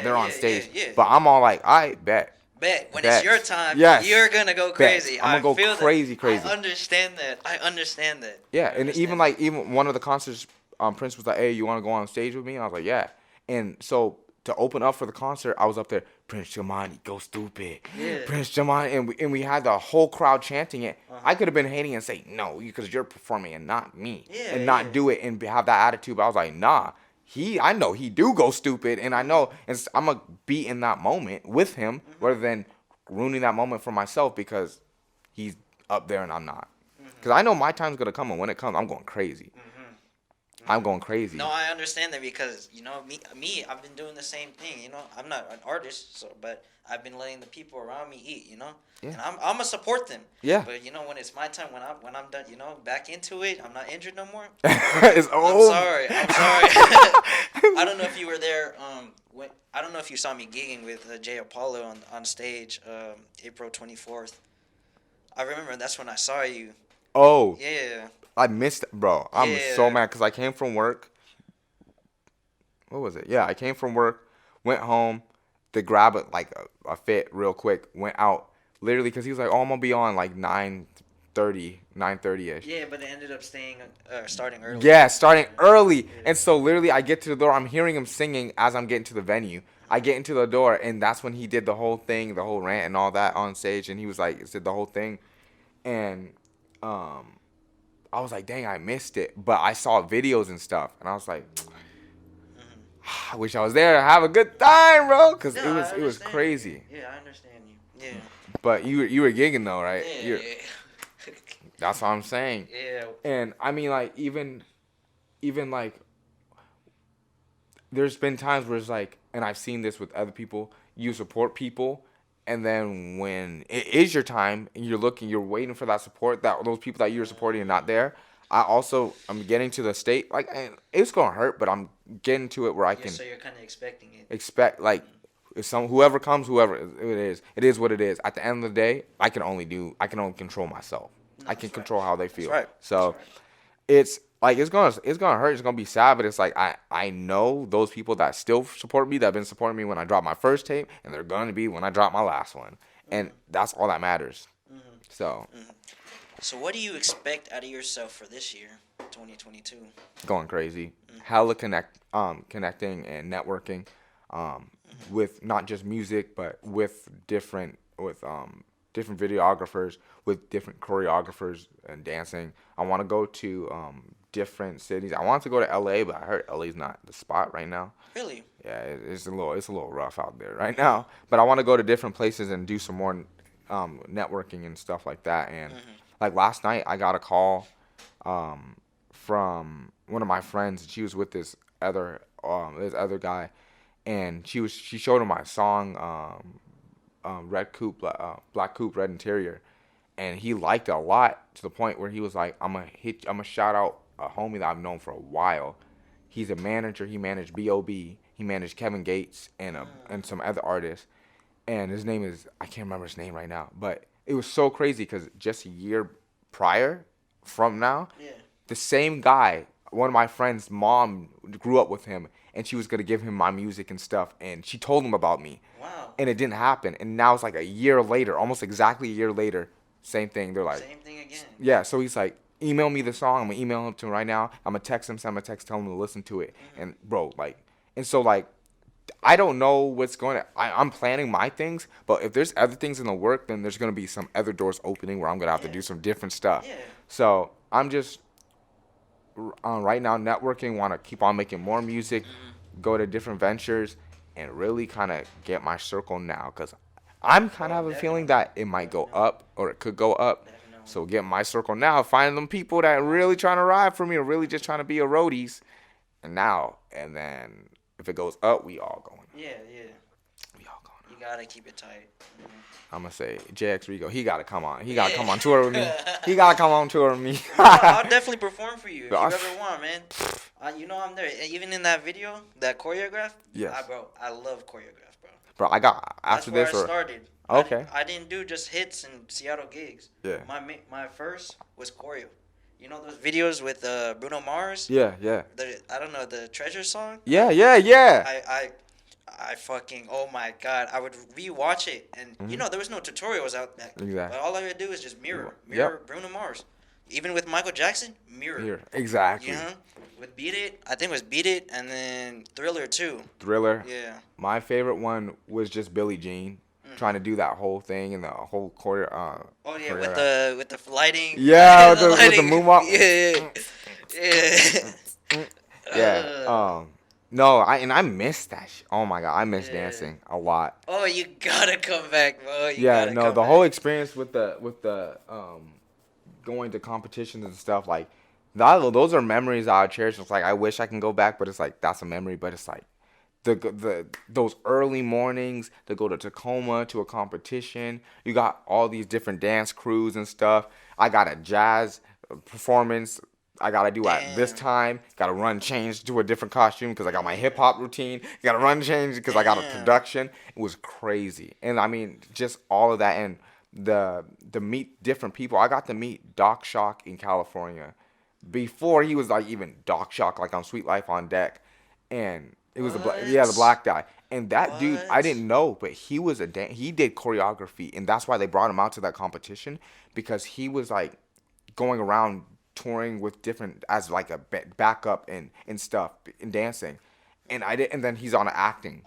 B: they're on stage.
A: Yeah.
B: But I'm all like, I bet.
A: When
B: Bet.
A: it's your time,
B: Yes.
A: you're gonna go crazy.
B: I'm gonna go crazy.
A: I understand that.
B: Yeah,
A: I
B: and
A: understand
B: even one of the concerts, Prince was like, "Hey, you want to go on stage with me?" And I was like, "Yeah." And so to open up for the concert, I was up there, Prince Jamani, go stupid,
A: Yeah.
B: Prince Jamani, and we had the whole crowd chanting it. I could have been hating and say no, because you're performing and not me,
A: Yeah,
B: and not
A: yeah.
B: do it and have that attitude. But I was like, nah. I know he do go stupid, and I know I'm gonna be in that moment with him rather than ruining that moment for myself because he's up there and I'm not. Because I know my time's gonna come, and when it comes, I'm going crazy. I'm going crazy.
A: No, I understand that because me, I've been doing the same thing. I'm not an artist, but I've been letting the people around me eat.
B: Yeah.
A: And I'm gonna support them.
B: Yeah.
A: But when it's my time, when I'm done, back into it, I'm not injured no more.
B: It's
A: I'm
B: old.
A: sorry. I don't know if you were there I don't know if you saw me gigging with Jay Apollo on stage, April 24th. I remember that's when I saw you.
B: Oh,
A: Yeah,
B: I missed it, bro. I'm so
A: yeah,
B: mad because I came from work. What was it? Yeah, I came from work, went home to grab a fit real quick, went out literally because he was like, "Oh, I'm gonna be on like 9:30, 9:30 ish."
A: yeah. But it ended up starting early.
B: Yeah, starting
A: Yeah,
B: early.
A: yeah.
B: And so literally I get to the door, I'm hearing him singing as I'm getting to the venue. I get into the door and that's when he did the whole thing, the whole rant and all that on stage, and he was like said the whole thing. And um I was like, dang, I missed it. But I saw videos and stuff and I was like,
A: Mhm.
B: I wish I was there to have a good time, bro, cuz
A: No, I
B: it was
A: understand you.
B: crazy.
A: Yeah, I understand you. Yeah,
B: But you were gigging though, right?
A: yeah,
B: That's what I'm saying.
A: yeah.
B: And I mean like even like there's been times where it's like, and I've seen this with other people, you support people, and then when it is your time and you're waiting for that support, that those people that you're supporting are not there. I'm getting to the state, like, and it's gonna hurt, but I'm getting to it where I
A: Yeah,
B: can
A: so you're kind of expecting it.
B: expect, like, if whoever comes, whoever it is what it is. At the end of the day, I can only control myself.
A: No,
B: I can
A: that's right.
B: control how they
A: That's
B: feel.
A: right. That's
B: So
A: right.
B: it's like it's gonna hurt. It's gonna be sad, but it's like I know those people that still support me, that have been supporting me when I dropped my first tape, and they're gonna be when I drop my last one, and that's all that matters.
A: Hmm.
B: So
A: Hmm. So what do you expect out of yourself for this year, 2022?
B: going crazy,
A: Mm-hmm.
B: hella connecting and networking, with not just music, but with different videographers, with different choreographers and dancing. I want to go to different cities. I want to go to LA, but I heard LA's not the spot right now.
A: Really?
B: Yeah, it's a little rough out there right now. But I want to go to different places and do some more networking and stuff like that. And
A: Hmm.
B: like last night, I got a call um, from one of my friends. She was with this other guy, and she showed him my song, Red Coupe, Black Coupe, Red Interior, and he liked it a lot to the point where he was like, I'm gonna shout out a homie that I've known for a while. He's a manager. He managed B.O.B. He managed Kevin Gates and some other artists. And his name is, I can't remember his name right now, but it was so crazy because just a year prior from now,
A: Yeah.
B: the same guy, one of my friend's mom grew up with him, and she was gonna give him my music and stuff, and she told him about me,
A: Wow.
B: and it didn't happen. And now it's like a year later, almost exactly a year later, same thing. They're like,
A: Same thing again.
B: yeah. So he's like, email me the song. I'm gonna email him to him right now. I'm gonna text him, send him a text, tell him to listen to it.
A: Hmm.
B: And bro, like, and so like, I don't know what's going to. I'm planning my things, but if there's other things in the work, then there's gonna be some other doors opening where I'm gonna have to
A: Yeah.
B: do some different stuff.
A: Yeah.
B: So I'm just right now networking. Want to keep on making more music,
A: Hmm.
B: go to different ventures, and really kind of get my circle now, because I'm kind of
A: Oh,
B: have a feeling
A: definitely.
B: that it might go
A: Definitely.
B: up or it could go up.
A: Definitely.
B: So get my circle now, find them people that really trying to ride for me or really just trying to be a roadies, and then if it goes up, we all going.
A: Yeah, yeah.
B: We all going.
A: You gotta keep it tight. Mhm.
B: I'm gonna say JXRICO. He gotta come on. He gotta
A: Yeah.
B: come on tour with me. He gotta come on tour with me.
A: No, I'll definitely perform for you if you
B: Gosh.
A: ever want, man. You know I'm there. Even in that video, that choreograph.
B: Yes.
A: Bro, I love choreograph, bro.
B: Bro, I got
A: That's
B: after
A: where
B: this
A: I
B: or
A: started.
B: okay.
A: I didn't do just hits and Seattle gigs.
B: Yeah.
A: My first was choreo. You know those videos with Bruno Mars?
B: Yeah, yeah.
A: I don't know, the Treasure song?
B: Yeah, yeah, yeah.
A: I fucking, oh my god, I would rewatch it, and
B: Mhm.
A: there was no tutorials out back,
B: Exactly.
A: but all I would do is just mirror
B: Yep.
A: Bruno Mars. Even with Michael Jackson, mirror.
B: Here. Exactly.
A: You know, with Beat It, I think it was Beat It, and then Thriller too.
B: Thriller.
A: Yeah.
B: My favorite one was just Billie Jean trying to do that whole thing and the whole quarter.
A: Oh yeah,
B: choreo.
A: with the lighting.
B: Yeah, with the
A: lighting.
B: moonwalk.
A: Yeah. Yeah.
B: Yeah. No, I miss that. Oh my god, I miss dancing a lot.
A: Oh, you gotta come back, bro. You
B: Yeah,
A: gotta
B: no,
A: come
B: the
A: back.
B: whole experience with the going to competitions and stuff like those are memories I cherish. It's like I wish I can go back, but it's like that's a memory. But it's like those early mornings to go to Tacoma to a competition. You got all these different dance crews and stuff. I got a jazz performance I gotta do at this
A: Damn.
B: time. Gotta run change to a different costume because I got my hip hop routine. Gotta run change because I got a
A: Damn.
B: production. It was crazy, and I mean just all of that and the meet different people. I got to meet Doc Shock in California before he was like even Doc Shock like on Sweet Life on Deck, and it was the
A: What?
B: black guy. And that dude, I
A: What?
B: didn't know, but he was he did choreography, and that's why they brought him out to that competition because he was like going around touring with different as like a backup and stuff and dancing, and I did, and then he's on acting,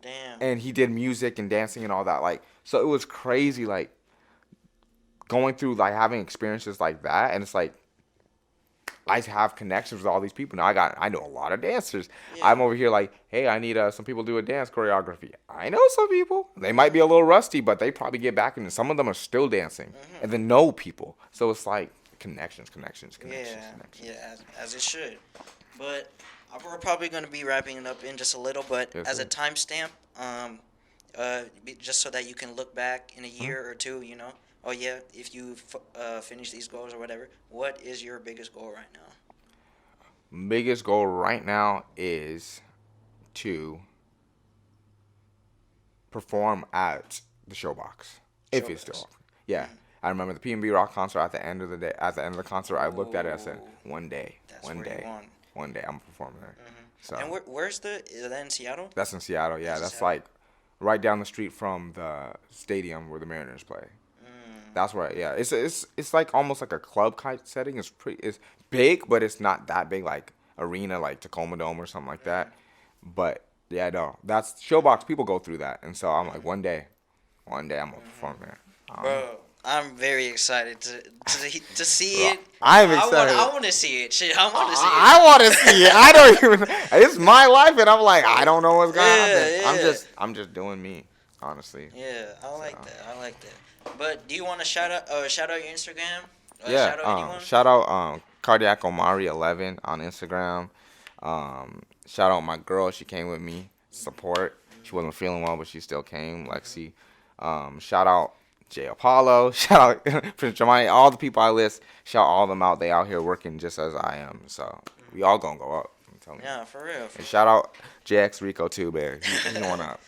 A: Damn.
B: and he did music and dancing and all that. Like so, it was crazy. Like going through like having experiences like that, and it's like I have connections with all these people now. I know a lot of dancers.
A: Yeah.
B: I'm over here like, hey, I need some people to do a dance choreography. I know some people. They might be a little rusty, but they probably get back in. Some of them are still dancing, and then know people. So it's like connections.
A: Yeah, as it should. But we're probably going to be wrapping it up in just a little. But
B: Yes,
A: as
B: sir.
A: a timestamp, just so that you can look back in a year or two, oh yeah, if you finish these goals or whatever, what is your biggest goal right now?
B: Biggest goal right now is to perform at the Showbox if it's still
A: Showbox.
B: open. Yeah. I remember the P&B Rock concert at the end of the day. At the end of the concert, I looked at it and said, one day,
A: That's
B: one
A: where you
B: day,
A: want.
B: one day, I'm performing there. So
A: And where's is that in Seattle?
B: that's in Seattle. Yeah,
A: That's in
B: that's
A: Seattle.
B: like right down the street from the stadium where the Mariners play. That's where. Yeah, it's like almost like a club type setting. It's big, but it's not that big like arena like Tacoma Dome or something like that. But yeah, no, that's Showbox. People go through that, and so I'm like, one day I'm gonna perform there.
A: Bro, I'm very excited to see
B: Bro,
A: it.
B: I'm excited.
A: I want to see it. Shit, I want to see it.
B: I want to see it. I don't even. It's my life, and I'm like, I don't know what's gonna happen.
A: Yeah.
B: I'm just doing me, honestly.
A: Yeah, I like that. I like that. But do you want to shout out your Instagram?
B: Yeah.
A: Shout out anyone?
B: Shout out Cardiac Omari 11 on Instagram. Shout out my girl. She came with me. Support. She wasn't feeling well, but she still came. Lexi. Shout out Jay Apollo. Shout out Prince Jamani. All the people I list. Shout all of them out. They out here working just as I am. So we all gonna go up. I'm telling you.
A: Yeah, for real.
B: And shout out JXRICO too, man. He's going up.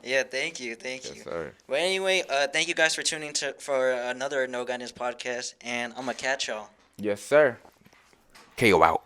A: Yeah, thank you.
B: Yes, sir.
A: But anyway, thank you guys for tuning for another No Guidance podcast, and I'm gonna catch y'all.
B: Yes, sir. KO out.